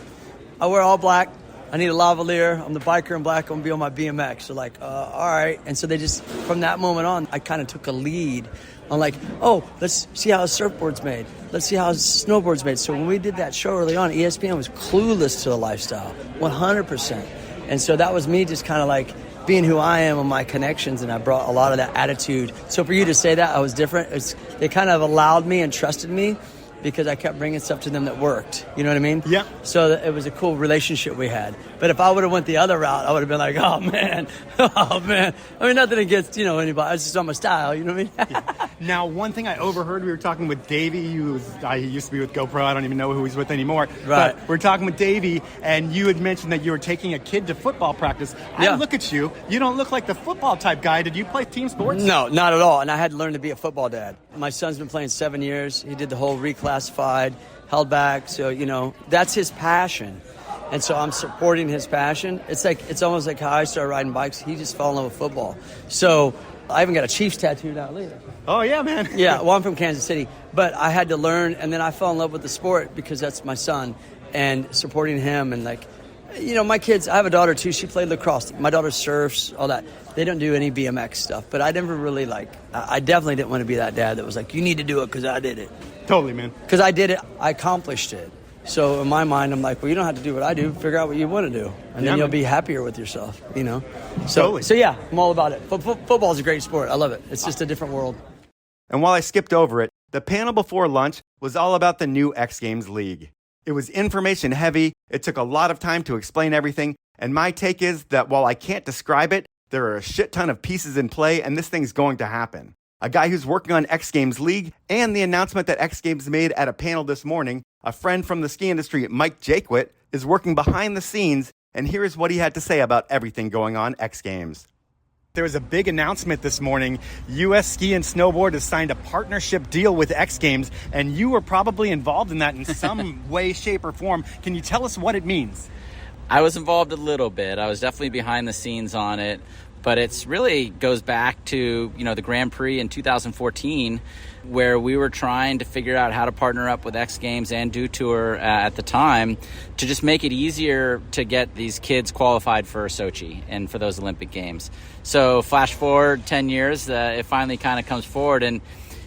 I wear all black. I need a lavalier. I'm the biker in black. I'm going to be on my BMX. So like, all right. And so they just, from that moment on, I kind of took a lead on like, oh, let's see how a surfboard's made. Let's see how a snowboard's made. So when we did that show early on, ESPN was clueless to the lifestyle, 100%. And so that was me just kind of like being who I am and my connections, and I brought a lot of that attitude. So for you to say that I was different, they kind of allowed me and trusted me because I kept bringing stuff to them that worked. You know what I mean? Yeah. So it was a cool relationship we had. But if I would have went the other route, I would have been like, oh, man. I mean, nothing against, anybody. It's just on my style, you know what I mean? Yeah. Now, one thing I overheard, we were talking with Davey, he used to be with GoPro. I don't even know who he's with anymore. Right. But we're talking with Davey, and you had mentioned that you were taking a kid to football practice. Yeah. I look at you. You don't look like the football type guy. Did you play team sports? No, not at all. And I had to learn to be a football dad. My son's been playing 7 years. He did the whole reclassified, held back. So, that's his passion. And so I'm supporting his passion. It's almost like how I started riding bikes. He just fell in love with football. So I even got a Chiefs tattoo now later. Oh, yeah, man. Yeah, well, I'm from Kansas City. But I had to learn, and then I fell in love with the sport because that's my son. And supporting him and my kids, I have a daughter too. She played lacrosse. My daughter surfs, all that. They don't do any BMX stuff. But I never really I definitely didn't want to be that dad that was like, you need to do it because I did it. Totally, man. Because I did it, I accomplished it. So in my mind, I'm like, well, you don't have to do what I do. Figure out what you want to do. And then you'll be happier with yourself, So, Totally. So yeah, I'm all about it. Football is a great sport. I love it. It's just a different world. And while I skipped over it, the panel before lunch was all about the new X Games League. It was information heavy. It took a lot of time to explain everything. And my take is that while I can't describe it, there are a shit ton of pieces in play, and this thing's going to happen. A guy who's working on X Games League and the announcement that X Games made at a panel this morning, a friend from the ski industry, Mike Jaquet, is working behind the scenes, and here is what he had to say about everything going on X Games. There was a big announcement this morning. U.S. Ski and Snowboard has signed a partnership deal with X Games, and you were probably involved in that in some way, shape, or form. Can you tell us what it means? I was involved a little bit. I was definitely behind the scenes on it. but it's really goes back to, the Grand Prix in 2014, where we were trying to figure out how to partner up with X Games and Dew Tour at the time to just make it easier to get these kids qualified for Sochi and for those Olympic Games. So flash forward 10 years, it finally kind of comes forward, and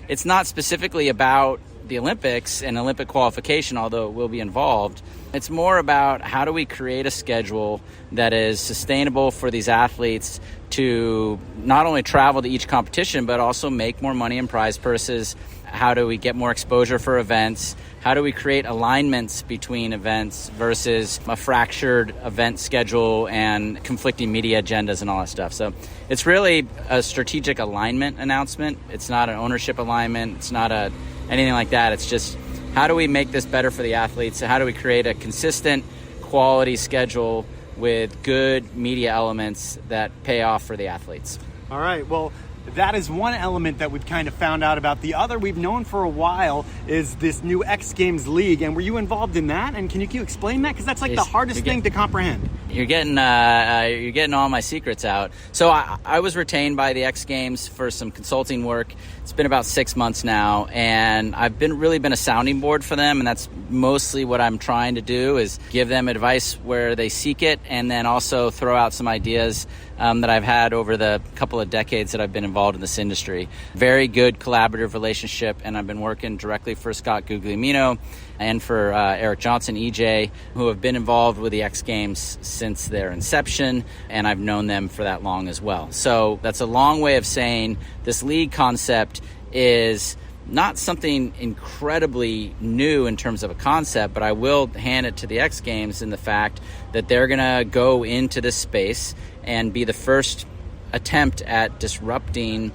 it's not specifically about the Olympics and Olympic qualification, although it will be involved. It's more about how do we create a schedule that is sustainable for these athletes to not only travel to each competition, but also make more money in prize purses. How do we get more exposure for events? How do we create alignments between events versus a fractured event schedule and conflicting media agendas and all that stuff? So it's really a strategic alignment announcement. It's not an ownership alignment. It's not anything like that. It's just, how do we make this better for the athletes? How do we create a consistent quality schedule with good media elements that pay off for the athletes? All right, well, that is one element that we've kind of found out about. The other we've known for a while is this new X Games League. And were you involved in that? And can you explain that? Because that's like the hardest thing to comprehend. You're getting all my secrets out. So I was retained by the X Games for some consulting work. It's been about 6 months now, and I've really been a sounding board for them, and that's mostly what I'm trying to do, is give them advice where they seek it, and then also throw out some ideas that I've had over the couple of decades that I've been involved in this industry. Very good collaborative relationship, and I've been working directly for Scott Guglielmino and for Eric Johnson, EJ, who have been involved with the X Games since their inception, and I've known them for that long as well. So that's a long way of saying this league concept is not something incredibly new in terms of a concept, but I will hand it to the X Games in the fact that they're going to go into this space and be the first attempt at disrupting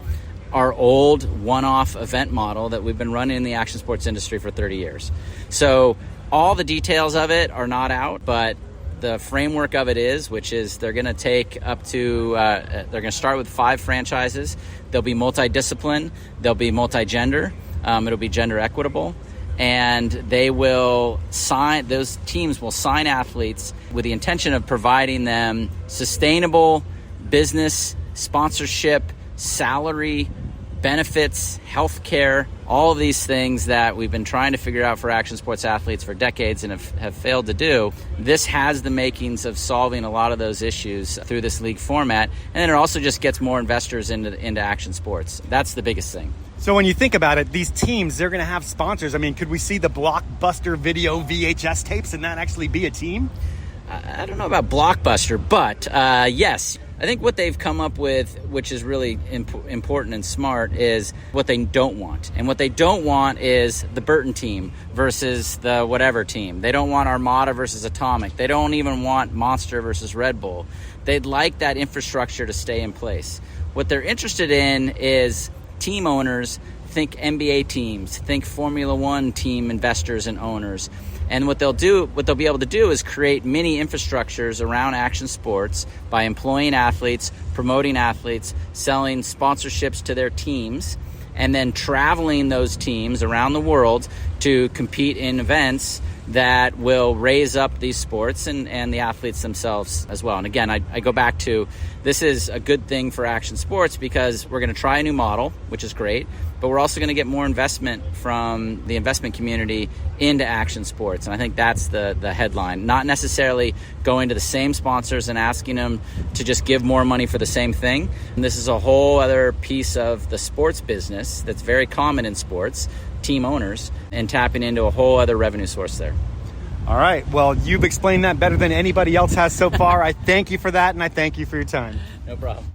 our old one-off event model that we've been running in the action sports industry for 30 years. So all the details of it are not out, but the framework of it is, which is they're going to take up to, they're going to start with 5 franchises. They'll be multidiscipline, they'll be multigender, it'll be gender equitable, and those teams will sign athletes with the intention of providing them sustainable business, sponsorship, salary, benefits, healthcare, all of these things that we've been trying to figure out for action sports athletes for decades and have failed to do. This has the makings of solving a lot of those issues through this league format, and then it also just gets more investors into action sports. That's the biggest thing. So when you think about it, these teams, they're going to have sponsors. I mean, could we see the Blockbuster video VHS tapes and that actually be a team? I don't know about Blockbuster, but yes. I think what they've come up with, which is really important and smart, is what they don't want. And what they don't want is the Burton team versus the whatever team. They don't want Armada versus Atomic. They don't even want Monster versus Red Bull. They'd like that infrastructure to stay in place. What they're interested in is team owners. Think NBA teams, think Formula One team investors and owners. And what they'll be able to do is create mini infrastructures around action sports by employing athletes, promoting athletes, selling sponsorships to their teams, and then traveling those teams around the world to compete in events that will raise up these sports and the athletes themselves as well. And again, I go back to, this is a good thing for action sports because we're going to try a new model, which is great, but we're also going to get more investment from the investment community into action sports. And I think that's the headline. Not necessarily going to the same sponsors and asking them to just give more money for the same thing. And this is a whole other piece of the sports business that's very common in sports, team owners, and tapping into a whole other revenue source there. All right. Well, you've explained that better than anybody else has so far. I thank you for that, and I thank you for your time. No problem.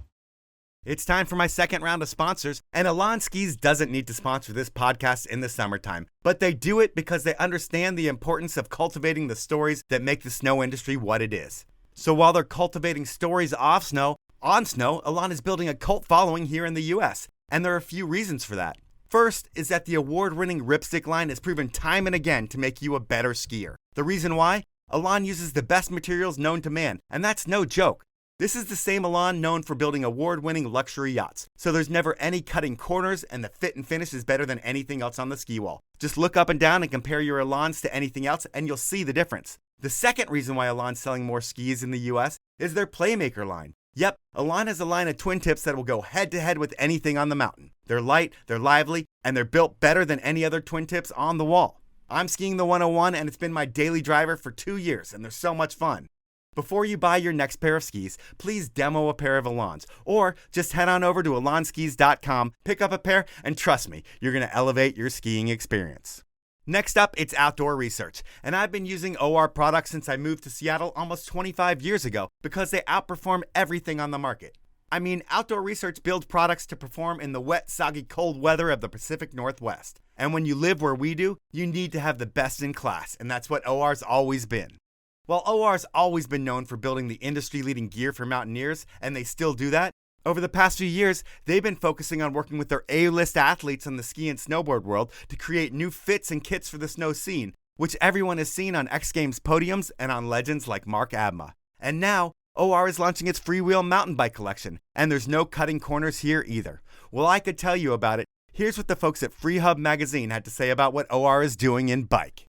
It's time for my second round of sponsors, and Elan Skis doesn't need to sponsor this podcast in the summertime, but they do it because they understand the importance of cultivating the stories that make the snow industry what it is. So while they're cultivating stories off snow, on snow, Elan is building a cult following here in the U.S., and there are a few reasons for that. First is that the award-winning Ripstick line has proven time and again to make you a better skier. The reason why? Elan uses the best materials known to man, and that's no joke. This is the same Elan known for building award-winning luxury yachts, so there's never any cutting corners, and the fit and finish is better than anything else on the ski wall. Just look up and down and compare your Elans to anything else, and you'll see the difference. The second reason why Elan's selling more skis in the US is their Playmaker line. Yep, Elan has a line of twin tips that will go head-to-head with anything on the mountain. They're light, they're lively, and they're built better than any other twin tips on the wall. I'm skiing the 101, and it's been my daily driver for 2 years, and they're so much fun. Before you buy your next pair of skis, please demo a pair of Elans, or just head on over to elanskis.com, pick up a pair, and trust me, you're going to elevate your skiing experience. Next up, it's Outdoor Research, and I've been using OR products since I moved to Seattle almost 25 years ago because they outperform everything on the market. I mean, Outdoor Research builds products to perform in the wet, soggy, cold weather of the Pacific Northwest. And when you live where we do, you need to have the best in class, and that's what OR's always been. While OR's always been known for building the industry-leading gear for mountaineers, and they still do that, over the past few years, they've been focusing on working with their A-list athletes in the ski and snowboard world to create new fits and kits for the snow scene, which everyone has seen on X Games podiums and on legends like Mark Abma. And now, OR is launching its freewheel mountain bike collection, and there's no cutting corners here either. Well, I could tell you about it. Here's what the folks at Free Hub Magazine had to say about what OR is doing in bike.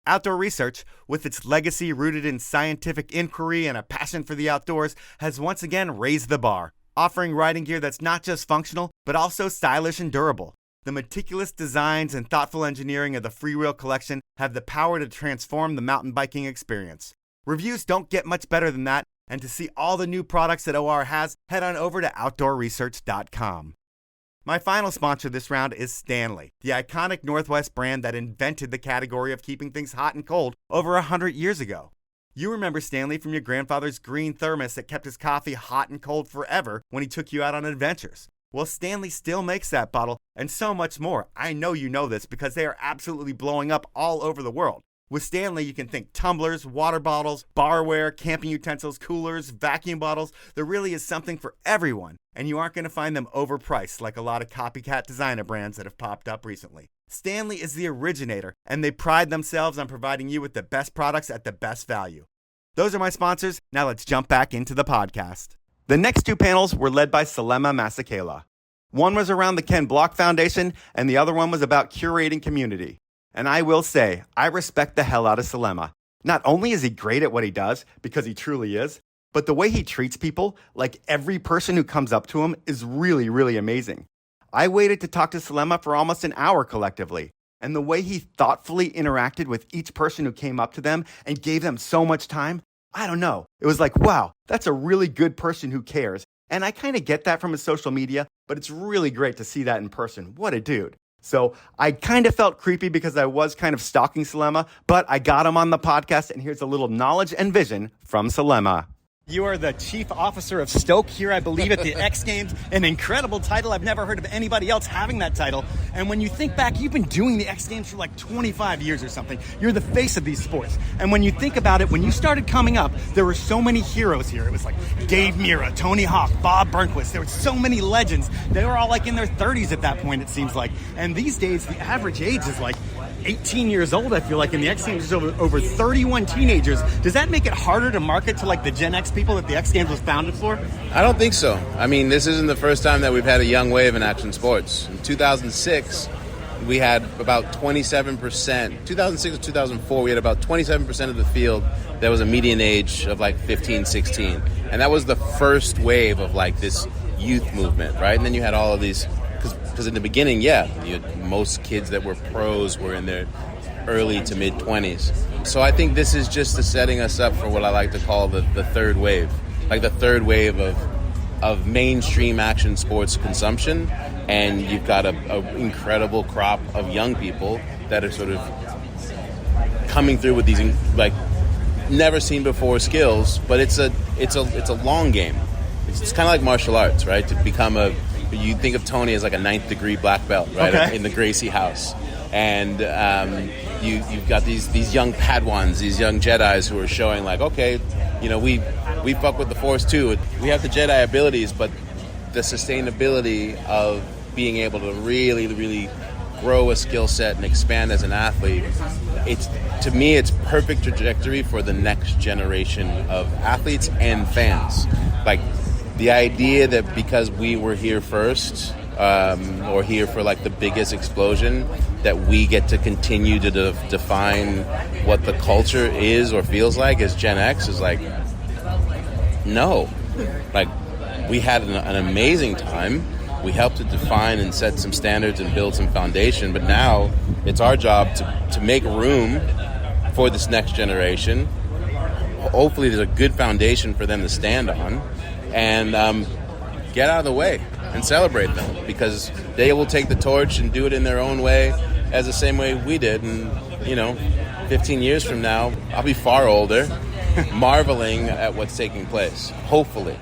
Outdoor Research, with its legacy rooted in scientific inquiry and a passion for the outdoors, has once again raised the bar, offering riding gear that's not just functional, but also stylish and durable. The meticulous designs and thoughtful engineering of the Freewheel collection have the power to transform the mountain biking experience. Reviews don't get much better than that, and to see all the new products that OR has, head on over to outdoorresearch.com. My final sponsor this round is Stanley, the iconic Northwest brand that invented the category of keeping things hot and cold over 100 years ago. You remember Stanley from your grandfather's green thermos that kept his coffee hot and cold forever when he took you out on adventures. Well, Stanley still makes that bottle and so much more. I know you know this because they are absolutely blowing up all over the world. With Stanley, you can think tumblers, water bottles, barware, camping utensils, coolers, vacuum bottles. There really is something for everyone, and you aren't going to find them overpriced like a lot of copycat designer brands that have popped up recently. Stanley is the originator, and they pride themselves on providing you with the best products at the best value. Those are my sponsors. Now let's jump back into the podcast. The next two panels were led by Selema Masekela. One was around the Ken Block Foundation, and the other one was about curating community. And I will say, I respect the hell out of Selema. Not only is he great at what he does, because he truly is, but the way he treats people, like every person who comes up to him, is really, really amazing. I waited to talk to Selema for almost an hour collectively, and the way he thoughtfully interacted with each person who came up to them and gave them so much time, I don't know. It was like, wow, that's a really good person who cares. And I kind of get that from his social media, but it's really great to see that in person. What a dude. So I kind of felt creepy because I was kind of stalking Selema, but I got him on the podcast, and here's a little knowledge and vision from Selema. You are the chief officer of Stoke here, I believe, at the X Games. An incredible title. I've never heard of anybody else having that title. And when you think back, you've been doing the X Games for like 25 years or something. You're the face of these sports. And when you think about it, when you started coming up, there were so many heroes here. It was like Dave Mira, Tony Hawk, Bob Burnquist. There were so many legends. They were all like in their 30s at that point, it seems like. And these days, the average age is like 18 years old, I feel like, in the X Games is over 31 teenagers. Does that make it harder to market to like the Gen X people that the X Games was founded for? I don't think so. I mean, this isn't the first time that we've had a young wave in action sports. In 2006, we had about 27%. 2006 to 2004, we had about 27% of the field that was a median age of like 15, 16. And that was the first wave of like this youth movement, right? And then you had all of these, because in the beginning, most kids that were pros were in their early to mid 20s. So I think this is just setting us up for what I like to call the third wave, like the third wave of mainstream action sports consumption. And you've got a incredible crop of young people that are sort of coming through with these like never seen before skills. But it's a long game. It's kind of like martial arts, right? To become you think of Tony as like a 9th degree black belt, right? Okay. In the Gracie house. And you've got these young Padawans, these young Jedis who are showing like, okay, we fuck with the Force too. We have the Jedi abilities, but the sustainability of being able to really, really grow a skill set and expand as an athlete, to me, it's perfect trajectory for the next generation of athletes and fans. Like the idea that because we were here first, or here for like the biggest explosion, that we get to continue to define what the culture is or feels like as Gen X is like, no. Like, we had an amazing time. We helped to define and set some standards and build some foundation, but now it's our job to make room for this next generation. Hopefully there's a good foundation for them to stand on, and get out of the way and celebrate them, because they will take the torch and do it in their own way, as the same way we did. And 15 years from now, I'll be far older, marveling at what's taking place, hopefully.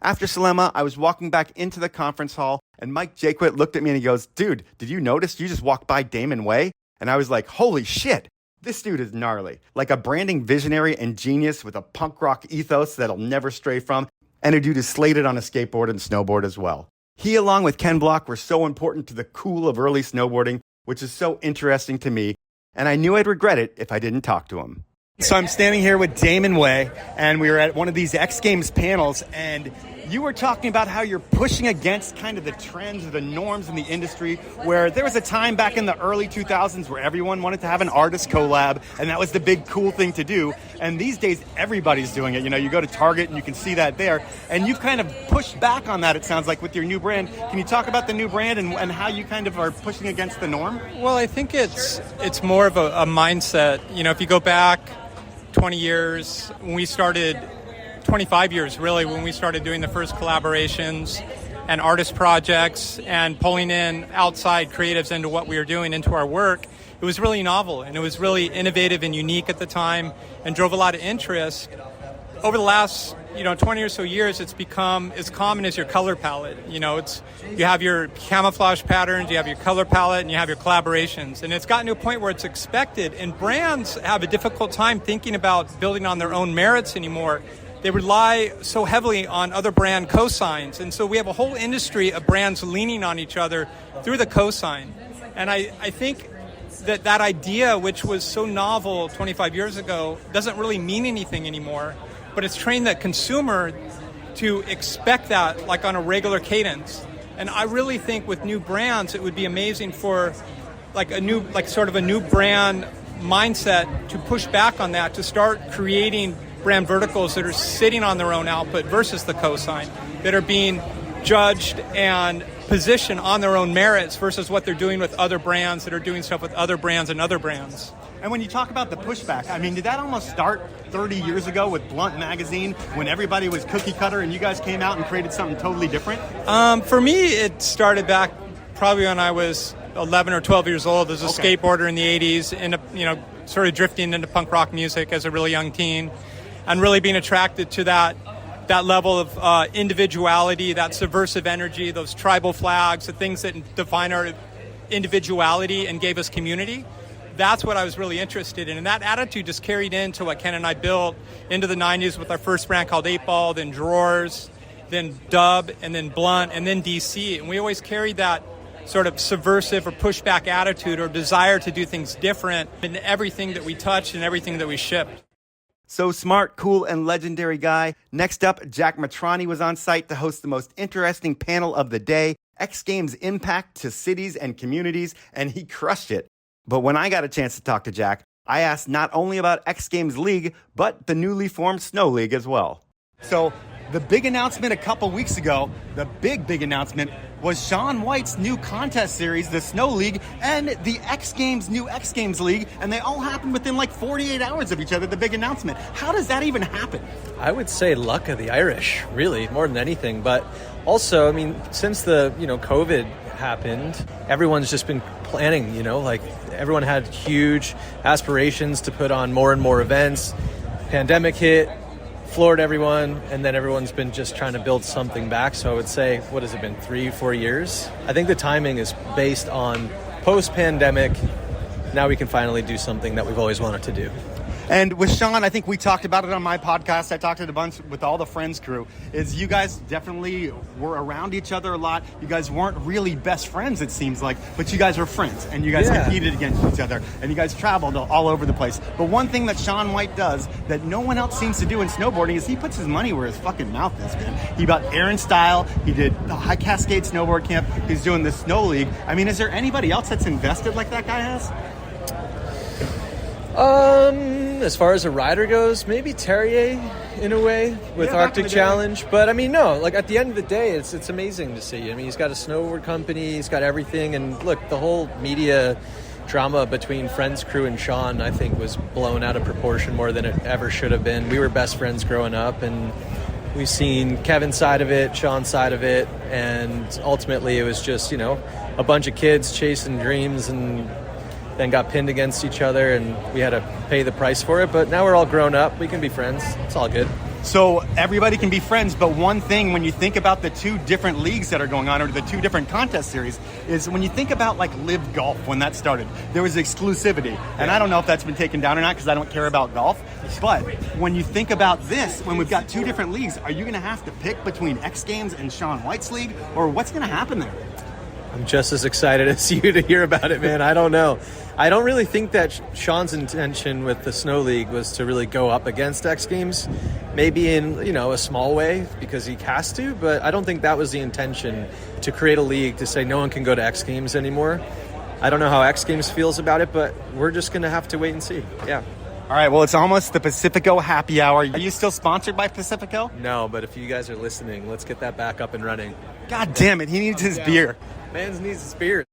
After Selema, I was walking back into the conference hall, and Mike Jaquet looked at me and he goes, "Dude, did you notice you just walked by Damon Way?" And I was like, holy shit, this dude is gnarly. Like a branding visionary and genius with a punk rock ethos that'll never stray from, and a dude is slated on a skateboard and snowboard as well. He, along with Ken Block, were so important to the cool of early snowboarding, which is so interesting to me, and I knew I'd regret it if I didn't talk to him. So I'm standing here with Damon Way, and we were at one of these X Games panels, and you were talking about how you're pushing against kind of the trends or the norms in the industry, where there was a time back in the early 2000s where everyone wanted to have an artist collab, and that was the big cool thing to do. And these days, everybody's doing it. You go to Target and you can see that there. And you've kind of pushed back on that, it sounds like, with your new brand. Can you talk about the new brand and how you kind of are pushing against the norm? Well, I think it's more of a mindset. If you go back 20 years, when we started, 25 years really, when we started doing the first collaborations and artist projects and pulling in outside creatives into what we were doing, into our work, it was really novel and it was really innovative and unique at the time and drove a lot of interest. Over the last 20 or so years, it's become as common as your color palette. You have your camouflage patterns, you have your color palette, and you have your collaborations. And it's gotten to a point where it's expected, and brands have a difficult time thinking about building on their own merits anymore. They rely so heavily on other brand cosigns. And so we have a whole industry of brands leaning on each other through the cosign. And I think that idea, which was so novel 25 years ago, doesn't really mean anything anymore. But it's trained that consumer to expect that like on a regular cadence. And I really think with new brands, it would be amazing for a new brand mindset to push back on that, to start creating brand verticals that are sitting on their own output versus the cosign, that are being judged and positioned on their own merits versus what they're doing with other brands that are doing stuff with other brands and other brands. And when you talk about the pushback, did that almost start 30 years ago with Blunt Magazine when everybody was cookie cutter and you guys came out and created something totally different? For me, it started back probably when I was 11 or 12 years old as a skateboarder in the 80s, and sort of drifting into punk rock music as a really young teen, and really being attracted to that level of individuality, that subversive energy, those tribal flags, the things that define our individuality and gave us community. That's what I was really interested in. And that attitude just carried into what Ken and I built into the 90s with our first brand called 8 Ball, then Drawers, then Dub, and then Blunt, and then DC. And we always carried that sort of subversive or pushback attitude or desire to do things different in everything that we touched and everything that we shipped. So smart, cool, and legendary guy. Next up, Jack Mitrani was on site to host the most interesting panel of the day, X Games Impact to Cities and Communities, and he crushed it. But when I got a chance to talk to Jack, I asked not only about X Games League, but the newly formed Snow League as well. So the big announcement a couple weeks ago, the big announcement, was Shaun White's new contest series, the Snow League, and the new X Games League, and they all happened within 48 hours of each other, the big announcement. How does that even happen? I would say luck of the Irish, really, more than anything. But also, since the, COVID happened, everyone's just been planning, everyone had huge aspirations to put on more and more events. Pandemic hit, floored everyone, and then everyone's been just trying to build something back. So I would say, what has it been, 3-4 years? I think the timing is based on post-pandemic. Now we can finally do something that we've always wanted to do. And with Shaun, I think we talked about it on my podcast. I talked to it a bunch with all the Friends crew. Is you guys definitely were around each other a lot. You guys weren't really best friends, it seems like, but you guys were friends, and you guys competed against each other, and you guys traveled all over the place. But one thing that Shaun White does that no one else seems to do in snowboarding is he puts his money where his fucking mouth is, man. He bought Aaron Style. He did the High Cascade Snowboard Camp. He's doing the Snow League. Is there anybody else that's invested like that guy has? As far as a rider goes, maybe Terrier in a way with Arctic Challenge. But I mean, no, like at the end of the day, it's amazing to see. I mean, he's got a snowboard company, he's got everything. And look, the whole media drama between Friends Crew and Shaun, I think, was blown out of proportion more than it ever should have been. We were best friends growing up, and we've seen Kevin's side of it, Shaun's side of it, and ultimately it was just, a bunch of kids chasing dreams and then got pinned against each other, and we had to pay the price for it. But now we're all grown up. We can be friends. It's all good. So everybody can be friends, but one thing when you think about the two different leagues that are going on, or the two different contest series, is when you think about like Live Golf, when that started, there was exclusivity. And I don't know if that's been taken down or not because I don't care about golf. But when you think about this, when we've got two different leagues, are you going to have to pick between X Games and Shaun White's league, or what's going to happen there? I'm just as excited as you to hear about it, man. I don't know. I don't really think that Shaun's intention with the Snow League was to really go up against X Games, maybe in, a small way because he has to, but I don't think that was the intention, to create a league to say no one can go to X Games anymore. I don't know how X Games feels about it, but we're just going to have to wait and see. Yeah. All right, well, it's almost the Pacifico happy hour. Are you still sponsored by Pacifico? No, but if you guys are listening, let's get that back up and running. God damn it, he needs his beer. Man needs his beer.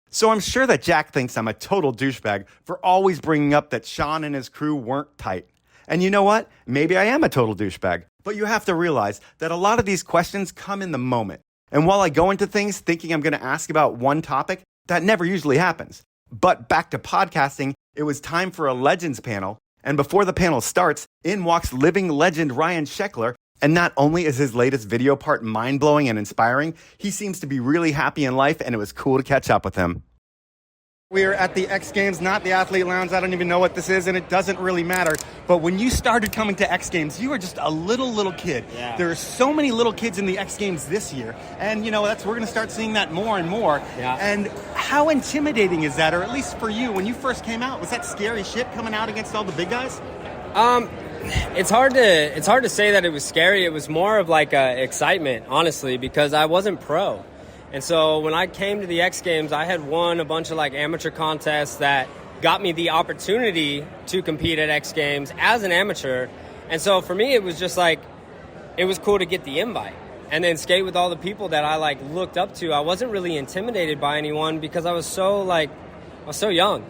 So I'm sure that Jack thinks I'm a total douchebag for always bringing up that Shaun and his crew weren't tight. And you know what? Maybe I am a total douchebag. But you have to realize that a lot of these questions come in the moment. And while I go into things thinking I'm going to ask about one topic, that never usually happens. But back to podcasting, it was time for a Legends panel. And before the panel starts, in walks living legend Ryan Sheckler. And not only is his latest video part mind-blowing and inspiring, he seems to be really happy in life, and it was cool to catch up with him. We are at the X Games, not the Athlete Lounge. I don't even know what this is, and it doesn't really matter. But when you started coming to X Games, you were just a little kid. Yeah. There are so many little kids in the X Games this year, and we're going to start seeing that more and more. Yeah. And how intimidating is that, or at least for you, when you first came out? Was that scary shit coming out against all the big guys? It's hard to say that it was scary. It was more of like excitement, honestly, because I wasn't pro. And so when I came to the X Games, I had won a bunch of like amateur contests that got me the opportunity to compete at X Games as an amateur. And so for me, it was just like, it was cool to get the invite and then skate with all the people that I like looked up to. I wasn't really intimidated by anyone because I was so young.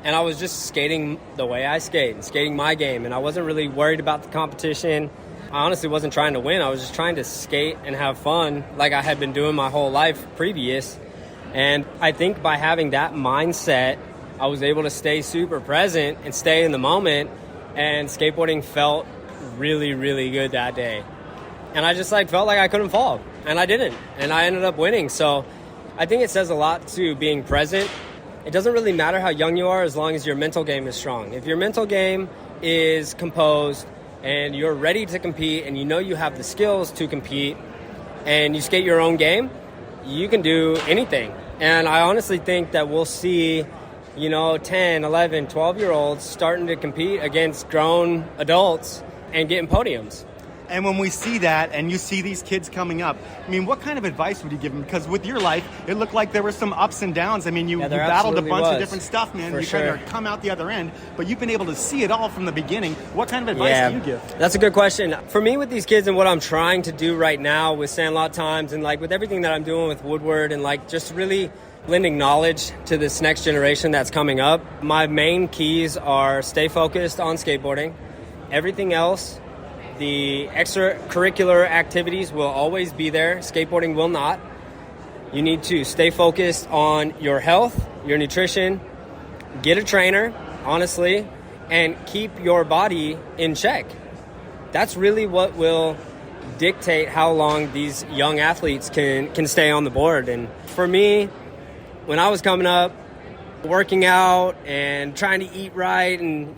And I was just skating the way I skate and skating my game. And I wasn't really worried about the competition. I honestly wasn't trying to win. I was just trying to skate and have fun like I had been doing my whole life previous. And I think by having that mindset, I was able to stay super present and stay in the moment. And skateboarding felt really, really good that day. And I just felt like I couldn't fall. And I didn't. And I ended up winning. So I think it says a lot to being present. It doesn't really matter how young you are as long as your mental game is strong. If your mental game is composed and you're ready to compete and you know you have the skills to compete and you skate your own game, you can do anything. And I honestly think that we'll see, 10, 11, 12-year-olds starting to compete against grown adults and getting podiums. And when we see that and you see these kids coming up, what kind of advice would you give them? Because with your life, it looked like there were some ups and downs. You battled a bunch of different stuff, man. You kind of come out the other end, but you've been able to see it all from the beginning. What kind of advice do you give? That's a good question. For me with these kids and what I'm trying to do right now with Sandlot Times and with everything that I'm doing with Woodward and just really lending knowledge to this next generation that's coming up, my main keys are stay focused on skateboarding. Everything else, the extracurricular activities will always be there. Skateboarding will not. You need to stay focused on your health, your nutrition, get a trainer, honestly, and keep your body in check. That's really what will dictate how long these young athletes can stay on the board. And for me, when I was coming up, working out and trying to eat right and,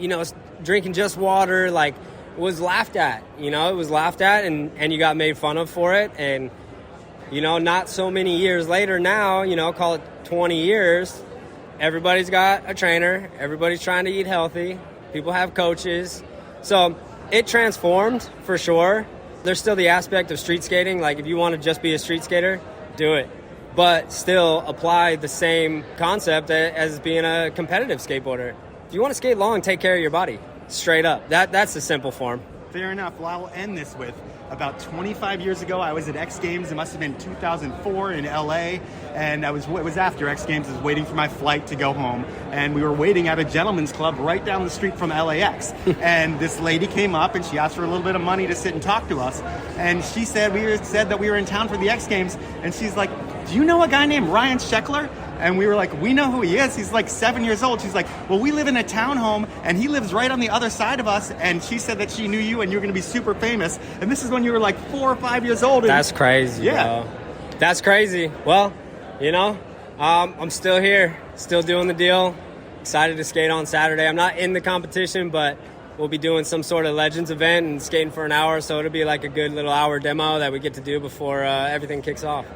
drinking just water, was laughed at, it was laughed at and you got made fun of for it. And, not so many years later now, call it 20 years, everybody's got a trainer, everybody's trying to eat healthy, people have coaches. So it transformed for sure. There's still the aspect of street skating. If you want to just be a street skater, do it. But still apply the same concept as being a competitive skateboarder. if you want to skate long, take care of your body. Straight up. That's the simple form. Fair enough. Well, I'll end this with about 25 years ago, I was at X Games. It must have been 2004 in LA. And it was after X Games. I was waiting for my flight to go home. And we were waiting at a gentleman's club right down the street from LAX. And this lady came up and she asked for a little bit of money to sit and talk to us. And she said that we were in town for the X Games. And she's like, do you know a guy named Ryan Sheckler? And we were like, we know who he is. He's like 7 years old. She's like, well, we live in a townhome, and he lives right on the other side of us. And she said that she knew you, and you were going to be super famous. And this is when you were like 4 or 5 years old. That's crazy, yeah. bro. That's crazy. Well, I'm still here, still doing the deal. Excited to skate on Saturday. I'm not in the competition, but we'll be doing some sort of Legends event and skating for an hour. So it'll be like a good little hour demo that we get to do before everything kicks off.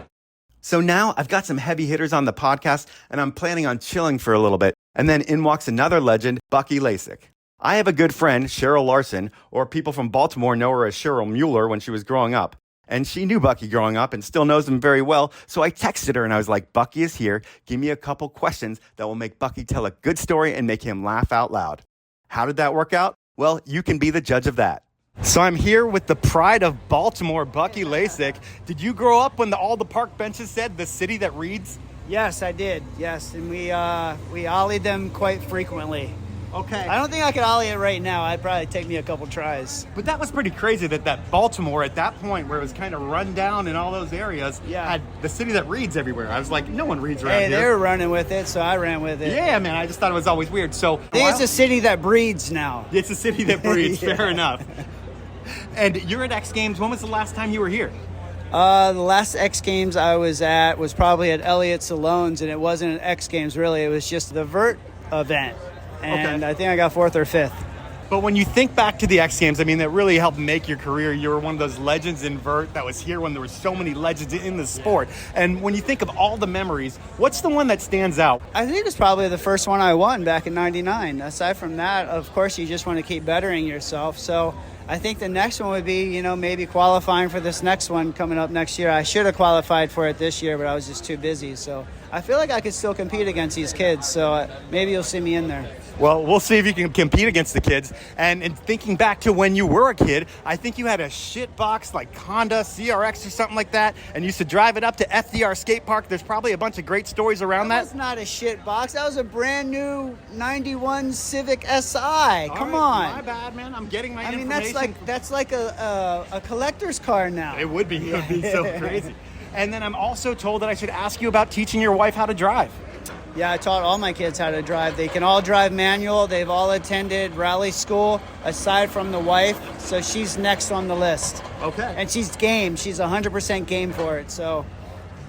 So now I've got some heavy hitters on the podcast, and I'm planning on chilling for a little bit. And then in walks another legend, Bucky Lasek. I have a good friend, Cheryl Larson, or people from Baltimore know her as Cheryl Mueller when she was growing up. And she knew Bucky growing up and still knows him very well. So I texted her and I was like, Bucky is here. Give me a couple questions that will make Bucky tell a good story and make him laugh out loud. How did that work out? Well, you can be the judge of that. So I'm here with the pride of Baltimore, Bucky Lasek. Did you grow up when all the park benches said the city that reads? Yes, I did. Yes, and we ollied them quite frequently. Okay. I don't think I could ollie it right now. It'd probably take me a couple tries. But that was pretty crazy that Baltimore at that point where it was kind of run down in all those areas had the city that reads everywhere. I was like, no one reads around here. Hey, they were running with it, so I ran with it. Yeah, man, I just thought it was always weird. So I think it's a city that breeds now. It's a city that breeds, fair enough. And you're at X Games. When was the last time you were here? The last X Games I was at was probably at Elliott Salone's, and it wasn't an X Games really. It was just the vert event. And I think I got 4th or 5th. But when you think back to the X Games, I mean, that really helped make your career. You were one of those legends in vert that was here when there were so many legends in the sport. And when you think of all the memories, what's the one that stands out? I think it's probably the first one I won back in '99. Aside from that, of course, you just want to keep bettering yourself. So I think the next one would be, maybe qualifying for this next one coming up next year. I should have qualified for it this year, but I was just too busy. So I feel like I could still compete against these kids. So maybe you'll see me in there. Well, we'll see if you can compete against the kids. And in thinking back to when you were a kid, I think you had a shit box like Honda CRX or something like that, and you used to drive it up to FDR Skate Park. There's probably a bunch of great stories around that. That was not a shit box. That was a brand new 91 Civic SI. Come on. My bad, man. I'm getting my information. I mean, that's like a collector's car now. It would be. It would be so crazy. And then I'm also told that I should ask you about teaching your wife how to drive. Yeah, I taught all my kids how to drive. They can all drive manual. They've all attended rally school, aside from the wife. So she's next on the list. Okay. And she's game. She's 100% game for it. So,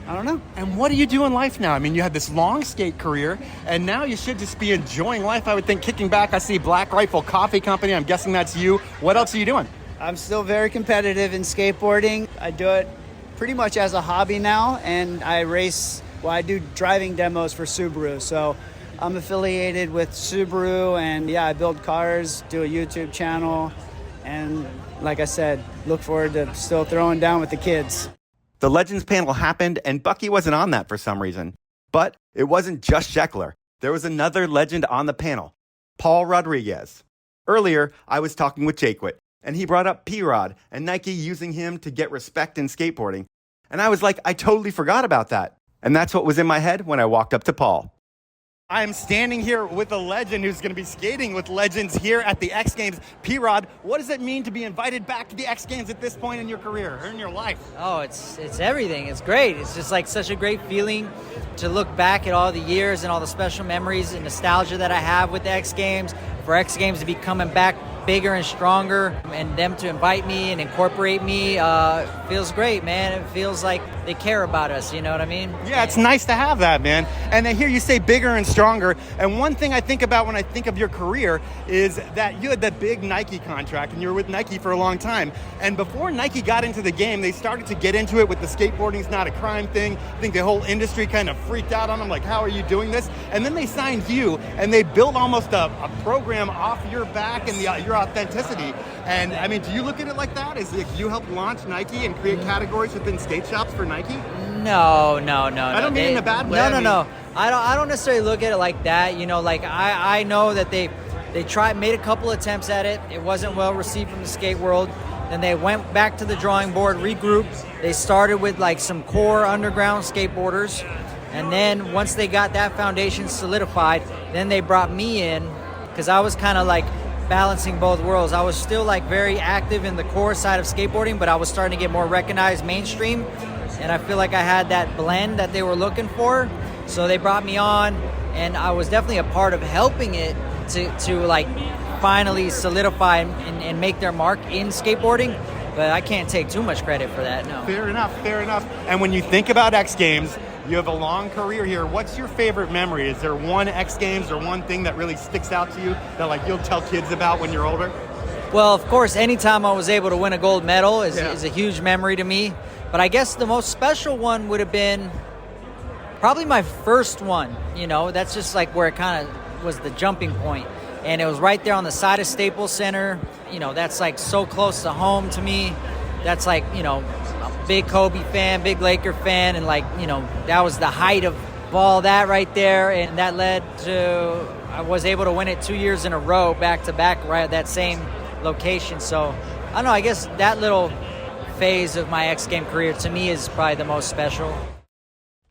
I don't know. And what do you do in life now? I mean, you had this long skate career, and now you should just be enjoying life. I would think kicking back. I see Black Rifle Coffee Company. I'm guessing that's you. What else are you doing? I'm still very competitive in skateboarding. I do it pretty much as a hobby now, and I race. Well, I do driving demos for Subaru, so I'm affiliated with Subaru, and I build cars, do a YouTube channel, and like I said, look forward to still throwing down with the kids. The Legends panel happened, and Bucky wasn't on that for some reason. But it wasn't just Sheckler. There was another legend on the panel, Paul Rodriguez. Earlier, I was talking with Jaquet, and he brought up P-Rod and Nike using him to get respect in skateboarding. And I was like, I totally forgot about that. And that's what was in my head when I walked up to Paul. I'm standing here with a legend who's going to be skating with legends here at the X Games. P-Rod, what does it mean to be invited back to the X Games at this point in your career or in your life? Oh, it's everything. It's great. It's just like such a great feeling to look back at all the years and all the special memories and nostalgia that I have with the X Games. For X Games to be coming back bigger and stronger, and them to invite me and incorporate me feels great, man. It feels like they care about us, you know what I mean? Yeah, it's nice to have that, man. And I hear you say bigger and stronger, and one thing I think about when I think of your career is that you had that big Nike contract, and you were with Nike for a long time. And before Nike got into the game, they started to get into it with the skateboarding's not a crime thing. I think the whole industry kind of freaked out on them, like, how are you doing this? And then they signed you, and they built almost a program off your back and your authenticity. And I mean, do you look at it like that? Is it you helped launch Nike and create categories within skate shops for Nike? No. I don't mean in a bad way. No. I don't necessarily look at it like that. You know, like I know that they made a couple attempts at it. It wasn't well received from the skate world. Then they went back to the drawing board, regrouped. They started with like some core underground skateboarders. And then once they got that foundation solidified, then they brought me in because I was kind of like balancing both worlds. I was still like very active in the core side of skateboarding, but I was starting to get more recognized mainstream. And I feel like I had that blend that they were looking for. So they brought me on, and I was definitely a part of helping it to like finally solidify and make their mark in skateboarding. But I can't take too much credit for that, no. Fair enough. And when you think about X Games, you have a long career here. What's your favorite memory? Is there one X Games or one thing that really sticks out to you that like you'll tell kids about when you're older? Well, of course, anytime I was able to win a gold medal is a huge memory to me. But I guess the most special one would have been probably my first one. You know, that's just like where it kind of was the jumping point. And it was right there on the side of Staples Center. You know, that's like so close to home to me. That's like, you know, a big Kobe fan, big Laker fan. And like, you know, that was the height of all that right there. And that led to, I was able to win it 2 years in a row, back to back, right at that same location. So I don't know, I guess that little phase of my X Game career to me is probably the most special.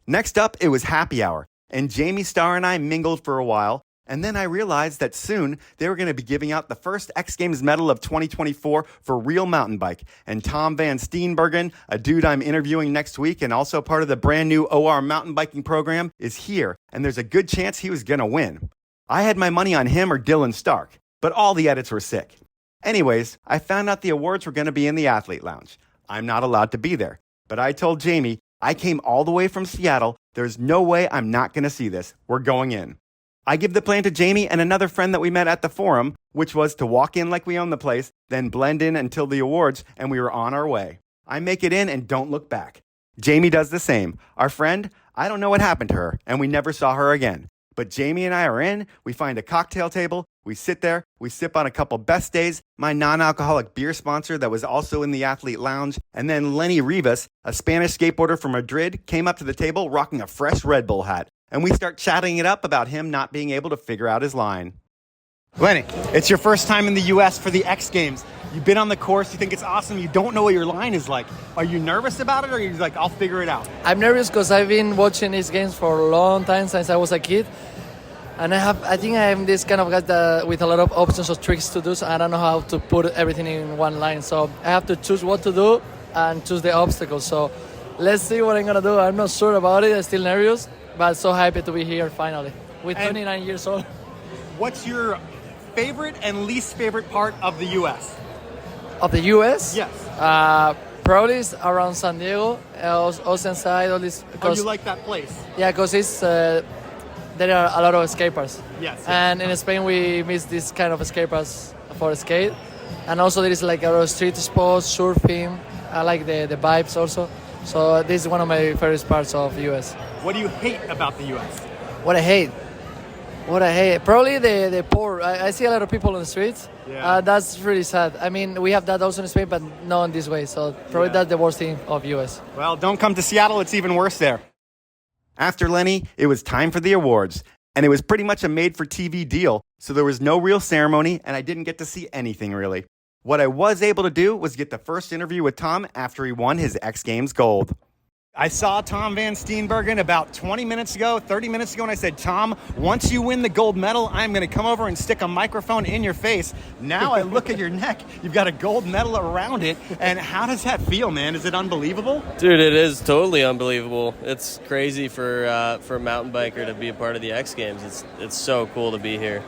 Next up, it was happy hour, and Jamie Starr and I mingled for a while, and then I realized that soon they were going to be giving out the first X Games medal of 2024 for real mountain bike. And Tom Van Steenbergen, a dude I'm interviewing next week and also part of the brand new OR mountain biking program, is here, and there's a good chance he was going to win. I had my money on him or Dylan Stark, but all the edits were sick. Anyways, I found out the awards were going to be in the athlete lounge. I'm not allowed to be there, but I told Jamie, I came all the way from Seattle. There's no way I'm not going to see this. We're going in. I give the plan to Jamie and another friend that we met at the forum, which was to walk in like we own the place, then blend in until the awards, and we were on our way. I make it in and don't look back. Jamie does the same. Our friend, I don't know what happened to her, and we never saw her again. But Jamie and I are in, we find a cocktail table, we sit there, we sip on a couple Best Days, my non-alcoholic beer sponsor that was also in the athlete lounge, and then Lenny Rivas, a Spanish skateboarder from Madrid, came up to the table rocking a fresh Red Bull hat. And we start chatting it up about him not being able to figure out his line. Lenny, it's your first time in the U.S. for the X Games. You've been on the course, you think it's awesome, you don't know what your line is like. Are you nervous about it, or are you like, I'll figure it out? I'm nervous because I've been watching these games for a long time, since I was a kid. And I think I am this kind of guy with a lot of options or tricks to do, so I don't know how to put everything in one line. So I have to choose what to do and choose the obstacles. So let's see what I'm going to do. I'm not sure about it. I'm still nervous, but so happy to be here finally with 29 years old. What's your favorite and least favorite part of the U.S.? Of the U.S.? Yes. Probably it's around San Diego, Oceanside, all this. Oh, you like that place? Yeah, because it's... there are a lot of skate parks. Yes. And in Spain, we miss this kind of skate parks for skate. And also there is like a lot of street sports, surfing. I like the vibes also. So this is one of my favorite parts of the U.S. What do you hate about the U.S.? What I hate? Probably the poor. I see a lot of people on the streets. Yeah. That's really sad. I mean, we have that also in Spain, but not in this way. So probably that's the worst thing of U.S. Well, don't come to Seattle. It's even worse there. After Lenny, it was time for the awards, and it was pretty much a made-for-TV deal, so there was no real ceremony, and I didn't get to see anything really. What I was able to do was get the first interview with Tom after he won his X Games gold. I saw Tom Van Steenbergen about 30 minutes ago, and I said, Tom, once you win the gold medal, I'm going to come over and stick a microphone in your face. Now I look at your neck, you've got a gold medal around it, and how does that feel, man? Is it unbelievable? Dude, it is totally unbelievable. It's crazy for a mountain biker to be a part of the X Games. It's so cool to be here.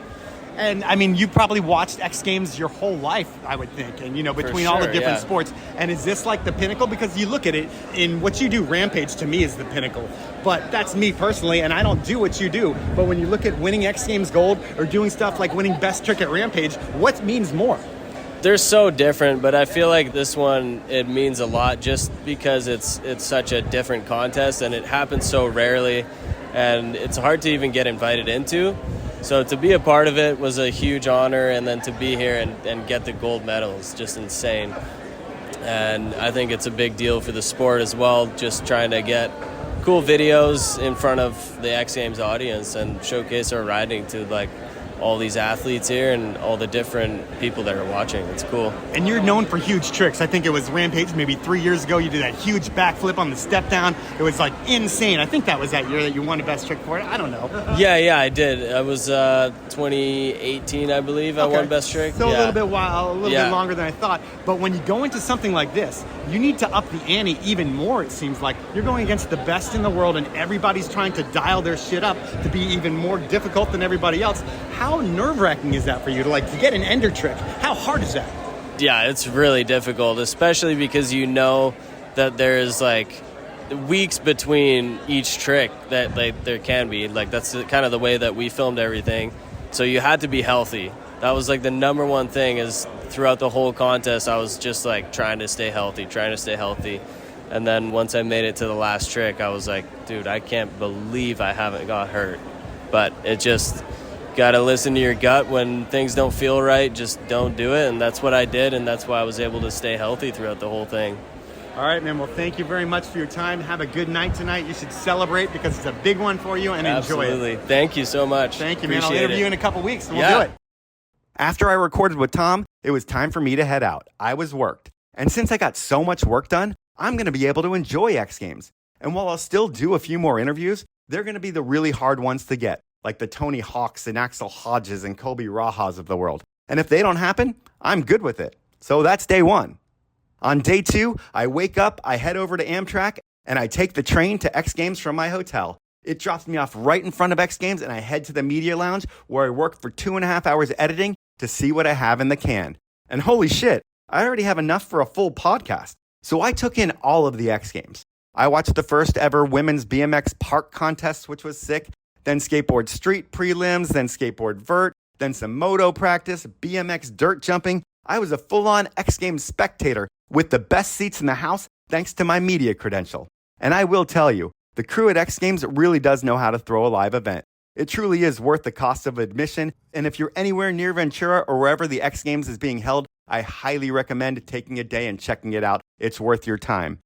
And, I mean, you probably watched X Games your whole life, I would think, and, you know, between all the different sports. And is this like the pinnacle? Because you look at it, in what you do, Rampage, to me, is the pinnacle. But that's me personally, and I don't do what you do. But when you look at winning X Games gold or doing stuff like winning Best Trick at Rampage, what means more? They're so different, but I feel like this one, it means a lot just because it's such a different contest, and it happens so rarely, and it's hard to even get invited into. So to be a part of it was a huge honor, and then to be here and get the gold medal is just insane. And I think it's a big deal for the sport as well, just trying to get cool videos in front of the X Games audience and showcase our riding to like all these athletes here and all the different people that are watching. It's cool. And you're known for huge tricks. I think it was Rampage maybe 3 years ago. You did that huge backflip on the step down. It was like insane. I think that was that year that you won a best trick for it. I don't know. Yeah, I did. It was 2018, I believe. I won best trick. So a little bit longer than I thought. But when you go into something like this, you need to up the ante even more, it seems like. You're going against the best in the world, and everybody's trying to dial their shit up to be even more difficult than everybody else. How nerve-wracking is that for you to get an ender trick? How hard is that? Yeah, it's really difficult, especially because you know that there's weeks between each trick that there can be. That's kind of the way that we filmed everything. So you had to be healthy. That was the number one thing is throughout the whole contest, I was just trying to stay healthy. And then once I made it to the last trick, I was like, dude, I can't believe I haven't got hurt. But it just got to listen to your gut. When things don't feel right, just don't do it. And that's what I did, and that's why I was able to stay healthy throughout the whole thing. All right, man. Well, thank you very much for your time. Have a good night tonight. You should celebrate because it's a big one for you, and enjoy it. Absolutely. Thank you so much. Thank you, man. I'll interview you in a couple weeks, and we'll do it. After I recorded with Tom, it was time for me to head out. I was worked. And since I got so much work done, I'm going to be able to enjoy X Games. And while I'll still do a few more interviews, they're going to be the really hard ones to get, like the Tony Hawks and Axel Hodges and Kobe Rajas of the world. And if they don't happen, I'm good with it. So that's day one. On day two, I wake up, I head over to Amtrak, and I take the train to X Games from my hotel. It drops me off right in front of X Games, and I head to the media lounge where I work for 2.5 hours editing to see what I have in the can. And holy shit, I already have enough for a full podcast. So I took in all of the X Games. I watched the first ever women's BMX park contest, which was sick, then skateboard street prelims, then skateboard vert, then some moto practice, BMX dirt jumping. I was a full-on X Games spectator with the best seats in the house thanks to my media credential. And I will tell you, the crew at X Games really does know how to throw a live event. It truly is worth the cost of admission, and if you're anywhere near Ventura or wherever the X Games is being held, I highly recommend taking a day and checking it out. It's worth your time.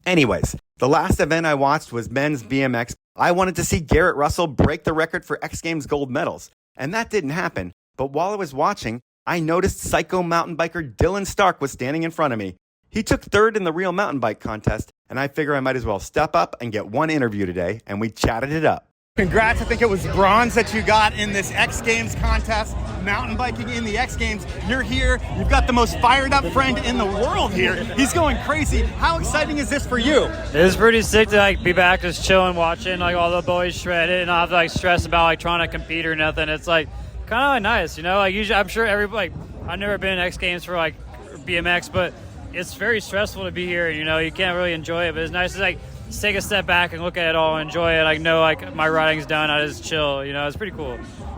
Anyways, the last event I watched was men's BMX. I wanted to see Garrett Russell break the record for X Games gold medals, and that didn't happen. But while I was watching, I noticed psycho mountain biker Dylan Stark was standing in front of me. He took third in the real mountain bike contest, and I figure I might as well step up and get one interview today, and we chatted it up. Congrats. I think it was bronze that you got in this X Games contest, mountain biking in the X Games. You're here. You've got the most fired up friend in the world here. He's going crazy. How exciting is this for you? It's pretty sick to be back just chilling, watching all the boys shred it and not have to stress about trying to compete or nothing. It's kind of nice, usually I'm sure everybody, I've never been in X Games for BMX, but it's very stressful to be here. You can't really enjoy it, but it's nice to take a step back and look at it all and enjoy it. I know my riding's done. I just chill. It's pretty cool.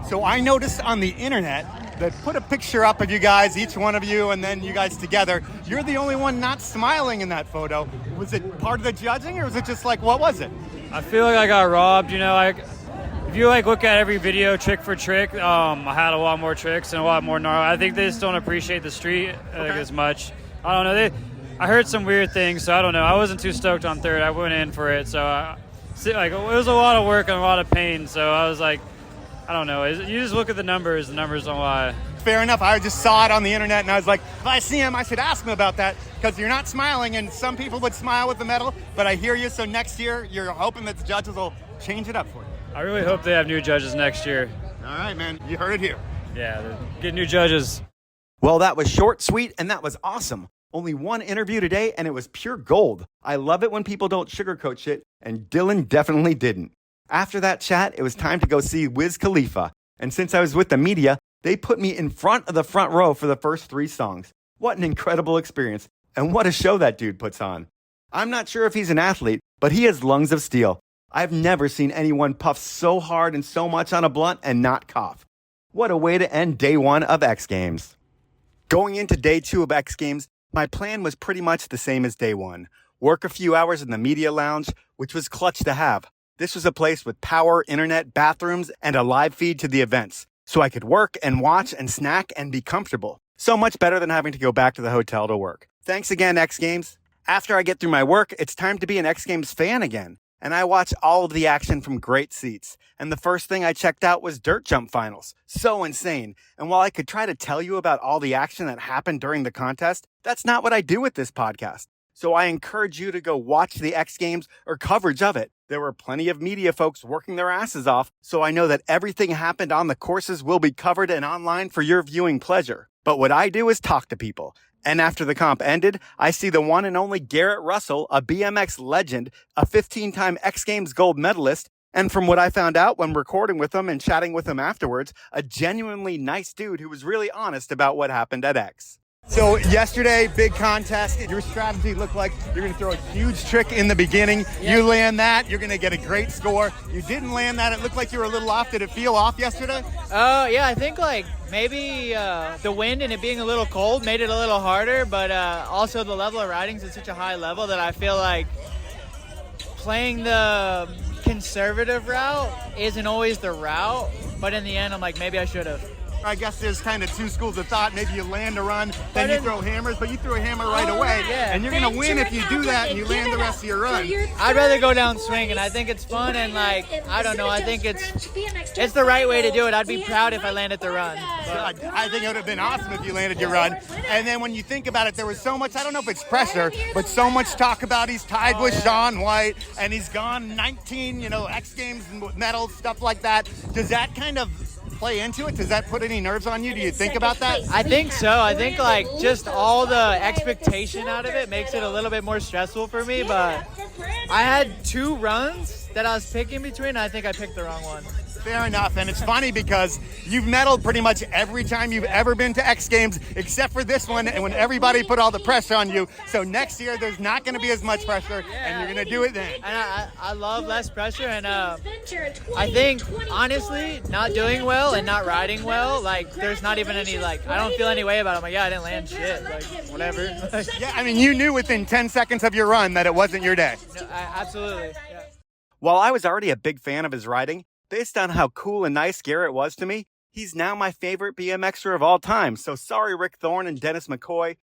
So I noticed on the internet that put a picture up of you guys, each one of you, and then you guys together. You're the only one not smiling in that photo. Was it part of the judging, or was it just what was it? I feel like I got robbed. If you look at every video trick for trick, I had a lot more tricks and a lot more gnarly. I think they just don't appreciate the street as much. I don't know. I heard some weird things, so I don't know. I wasn't too stoked on third. I went in for it, so it was a lot of work and a lot of pain. So I was I don't know. You just look at the numbers. The numbers don't lie. Fair enough. I just saw it on the internet, and I was like, if I see him, I should ask him about that, because you're not smiling, and some people would smile with the medal, but I hear you. So next year, you're hoping that the judges will change it up for you. I really hope they have new judges next year. All right, man. You heard it here. Yeah, get new judges. Well, that was short, sweet, and that was awesome. Only one interview today, and it was pure gold. I love it when people don't sugarcoat shit, and Dylan definitely didn't. After that chat, it was time to go see Wiz Khalifa. And since I was with the media, they put me in front of the front row for the first 3 songs. What an incredible experience, and what a show that dude puts on. I'm not sure if he's an athlete, but he has lungs of steel. I've never seen anyone puff so hard and so much on a blunt and not cough. What a way to end day 1 of X Games. Going into day 2 of X Games, my plan was pretty much the same as day 1. Work a few hours in the media lounge, which was clutch to have. This was a place with power, internet, bathrooms, and a live feed to the events, so I could work and watch and snack and be comfortable. So much better than having to go back to the hotel to work. Thanks again, X Games. After I get through my work, it's time to be an X Games fan again. and I watch all of the action from great seats. And the first thing I checked out was dirt jump finals. So insane. And while I could try to tell you about all the action that happened during the contest, that's not what I do with this podcast. So I encourage you to go watch the X Games or coverage of it. There were plenty of media folks working their asses off, so I know that everything happened on the courses will be covered and online for your viewing pleasure. But what I do is talk to people. And after the comp ended, I see the one and only Garrett Russell, a BMX legend, a 15-time X Games gold medalist, and from what I found out when recording with him and chatting with him afterwards, a genuinely nice dude who was really honest about what happened at X. So yesterday, big contest. Your strategy looked like you're going to throw a huge trick in the beginning. You land that, you're going to get a great score. You didn't land that. It looked like you were a little off. Did it feel off yesterday? Yeah, I think like maybe the wind and it being a little cold made it a little harder, but also the level of riding is at such a high level that I feel like playing the conservative route isn't always the route, but in the end I'm like, maybe I should have. I guess there's kind of two schools of thought. Maybe you land a run, then you throw hammers, but you threw a hammer right away. Yeah. And you're going to win if you do that and you land the rest of your run. I'd rather go down swinging. I think it's fun and like, I don't know, I think it's the right way to do it. I'd be proud if I landed the run. I think it would have been awesome if you landed your run. And then when you think about it, there was so much, I don't know if it's pressure, but so much talk about he's tied with Shaun White and he's gone 19, X Games medals, stuff like that. Does that kind of play into it? Does that put any nerves on you? Do you think about that? I think so. I think like just all the expectation out of it makes it a little bit more stressful for me, but I had two runs that I was picking between, and I think I picked the wrong one. Fair enough, and it's funny because you've medaled pretty much every time you've ever been to X Games except for this one, and when everybody put all the pressure on you. So next year there's not going to be as much pressure, and you're going to do it then. And I love less pressure, and I think honestly not doing well and not riding well, like there's not even any like, I don't feel any way about it. I'm like, yeah, I didn't land shit, like whatever. Yeah, I mean, you knew within 10 seconds of your run that it wasn't your day. No, absolutely. Yeah. While I was already a big fan of his riding, based on how cool and nice Garrett was to me, he's now my favorite BMXer of all time. So sorry, Rick Thorne and Dennis McCoy.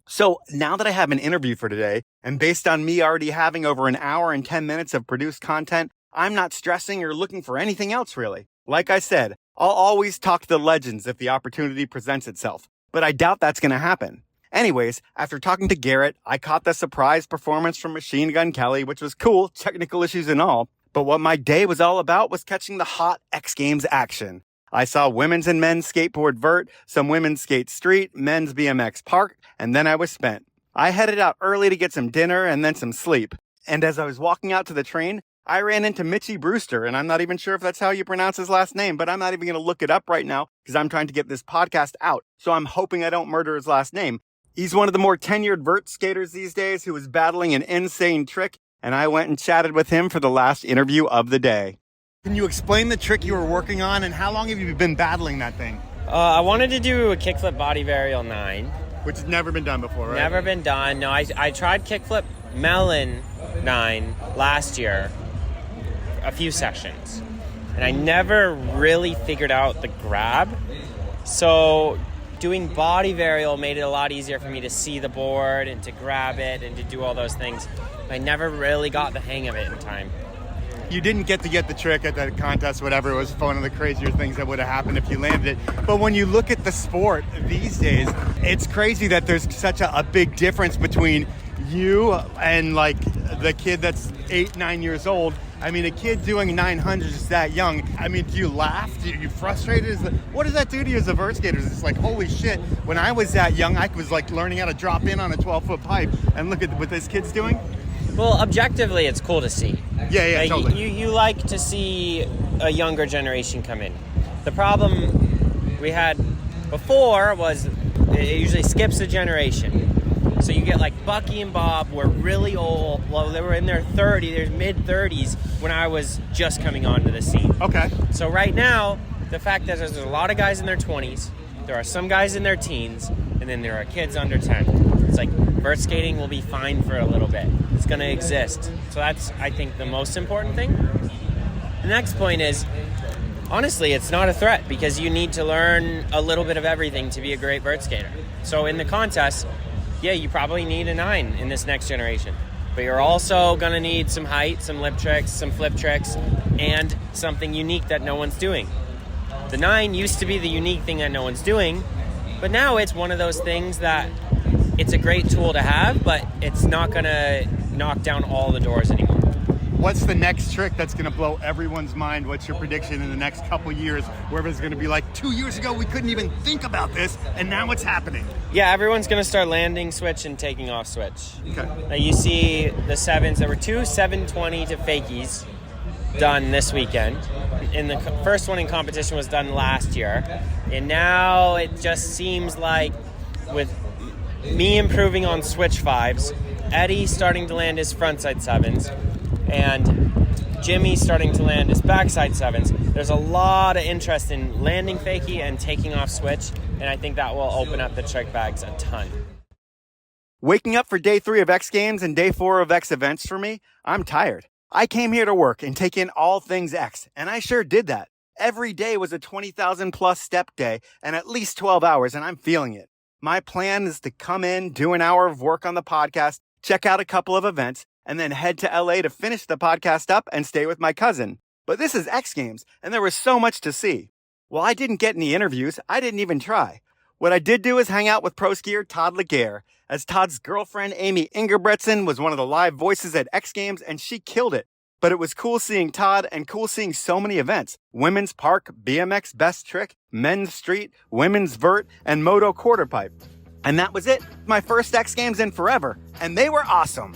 So now that I have an interview for today, and based on me already having over an hour and 10 minutes of produced content, I'm not stressing or looking for anything else really. Like I said, I'll always talk to the legends if the opportunity presents itself, but I doubt that's going to happen. Anyways, after talking to Garrett, I caught the surprise performance from Machine Gun Kelly, which was cool, technical issues and all. But what my day was all about was catching the hot X Games action. I saw women's and men's skateboard vert, some women's skate street, men's BMX park, and then I was spent. I headed out early to get some dinner and then some sleep. And as I was walking out to the train, I ran into Mitchie Brusco, and I'm not even sure if that's how you pronounce his last name, but I'm not even going to look it up right now because I'm trying to get this podcast out. So I'm hoping I don't murder his last name. He's one of the more tenured vert skaters these days who is battling an insane trick, and I went and chatted with him for the last interview of the day. Can you explain the trick you were working on, and how long have you been battling that thing? I wanted to do a kickflip body varial 9. Which has never been done before, right? Never been done. No, I tried kickflip melon 9 last year, a few sessions, and I never really figured out the grab. So doing body varial made it a lot easier for me to see the board and to grab it and to do all those things. I never really got the hang of it in time. You didn't get the trick at the contest, whatever. It was one of the crazier things that would have happened if you landed it. But when you look at the sport these days, it's crazy that there's such a big difference between you and like the kid that's 8-9 years old. I mean, a kid doing 900s is that young. I mean, do you laugh? Do you frustrated? What does that do to you as a vert skater? It's like, holy shit. When I was that young, I was like learning how to drop in on a 12-foot pipe, and look at what this kid's doing. Well, objectively, it's cool to see. Yeah, like, totally. You like to see a younger generation come in. The problem we had before was it usually skips a generation. So you get like Bucky and Bob were really old. Well, they were in their mid-30s when I was just coming onto the scene. Okay. So right now, the fact that there's a lot of guys in their 20s, there are some guys in their teens, and then there are kids under 10. It's like vert skating will be fine for a little bit. It's going to exist. So that's, I think, the most important thing. The next point is, honestly, it's not a threat because you need to learn a little bit of everything to be a great vert skater. So in the contest, yeah, you probably need a 9 in this next generation. But you're also going to need some height, some lip tricks, some flip tricks, and something unique that no one's doing. The 9 used to be the unique thing that no one's doing, but now it's one of those things that it's a great tool to have, but it's not going to knock down all the doors anymore. What's the next trick that's going to blow everyone's mind? What's your prediction in the next couple years where it's going to be like, 2 years ago we couldn't even think about this, and now it's happening? Yeah, everyone's going to start landing switch and taking off switch. Okay. Now you see the 7s. There were 2 720 to fakies done this weekend. And the first one in competition was done last year. And now it just seems like with me improving on switch 5s, Eddie starting to land his frontside 7s, and Jimmy starting to land his backside 7s. There's a lot of interest in landing fakie and taking off switch, and I think that will open up the trick bags a ton. Waking up for day 3 of X Games and day 4 of X events for me, I'm tired. I came here to work and take in all things X, and I sure did that. Every day was a 20,000 plus step day and at least 12 hours, and I'm feeling it. My plan is to come in, do an hour of work on the podcast, check out a couple of events, and then head to LA to finish the podcast up and stay with my cousin. But this is X Games, and there was so much to see. Well, I didn't get any interviews. I didn't even try. What I did do is hang out with pro skier Todd Laguerre, as Todd's girlfriend Amy Ingebrigtsen was one of the live voices at X Games, and she killed it. But it was cool seeing Todd and cool seeing so many events. Women's Park, BMX Best Trick, Men's Street, Women's Vert, and Moto Quarterpipe. And that was it. My first X Games in forever. And they were awesome.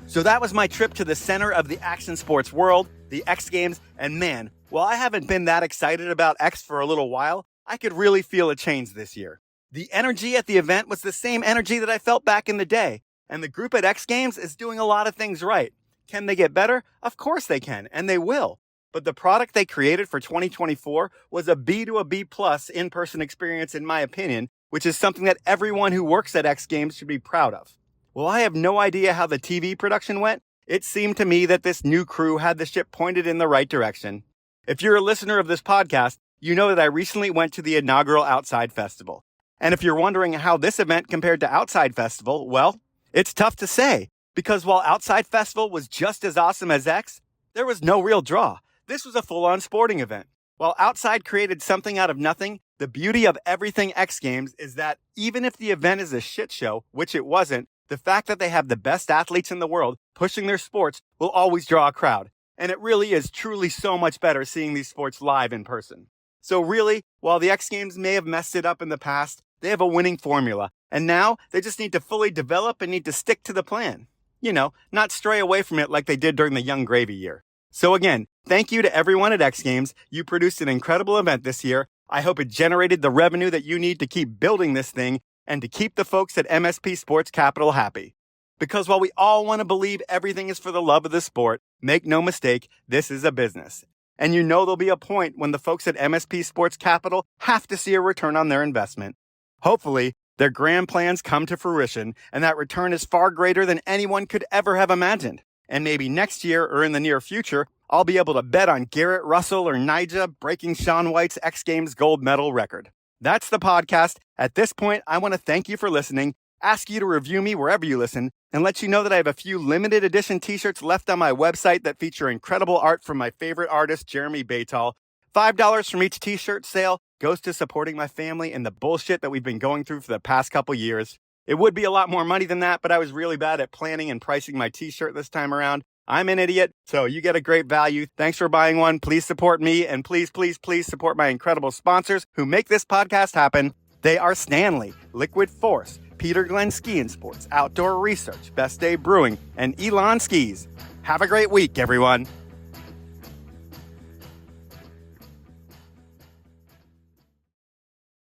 So that was my trip to the center of the action sports world, the X Games, and man, while I haven't been that excited about X for a little while, I could really feel a change this year. The energy at the event was the same energy that I felt back in the day, and the group at X Games is doing a lot of things right. Can they get better? Of course they can, and they will. But the product they created for 2024 was a B to a B plus in-person experience, in my opinion, which is something that everyone who works at X Games should be proud of. Well, I have no idea how the TV production went. It seemed to me that this new crew had the ship pointed in the right direction. If you're a listener of this podcast, you know that I recently went to the inaugural Outside Festival. And if you're wondering how this event compared to Outside Festival, well, it's tough to say, because while Outside Festival was just as awesome as X, there was no real draw. This was a full-on sporting event. While Outside created something out of nothing, the beauty of everything X Games is that even if the event is a shit show, which it wasn't, the fact that they have the best athletes in the world pushing their sports will always draw a crowd. And it really is truly so much better seeing these sports live in person. So really, while the X Games may have messed it up in the past, they have a winning formula. And now they just need to fully develop and need to stick to the plan. You know, not stray away from it like they did during the Young Gravy year. So again, thank you to everyone at X Games. You produced an incredible event this year. I hope it generated the revenue that you need to keep building this thing and to keep the folks at MSP Sports Capital happy. Because while we all want to believe everything is for the love of the sport, make no mistake, this is a business. And you know there'll be a point when the folks at MSP Sports Capital have to see a return on their investment. Hopefully, their grand plans come to fruition, and that return is far greater than anyone could ever have imagined. And maybe next year or in the near future, I'll be able to bet on Garrett Russell or Nyjah breaking Shaun White's X Games gold medal record. That's the podcast. At this point, I want to thank you for listening, ask you to review me wherever you listen, and let you know that I have a few limited edition t-shirts left on my website that feature incredible art from my favorite artist, Jeremy Baytall. $5 from each t-shirt sale goes to supporting my family and the bullshit that we've been going through for the past couple years. It would be a lot more money than that, but I was really bad at planning and pricing my t-shirt this time around. I'm an idiot, so you get a great value. Thanks for buying one. Please support me, and please, please, please support my incredible sponsors who make this podcast happen. They are Stanley, Liquid Force, Peter Glenn Ski and Sports, Outdoor Research, Best Day Brewing, and Elan Skis. Have a great week, everyone.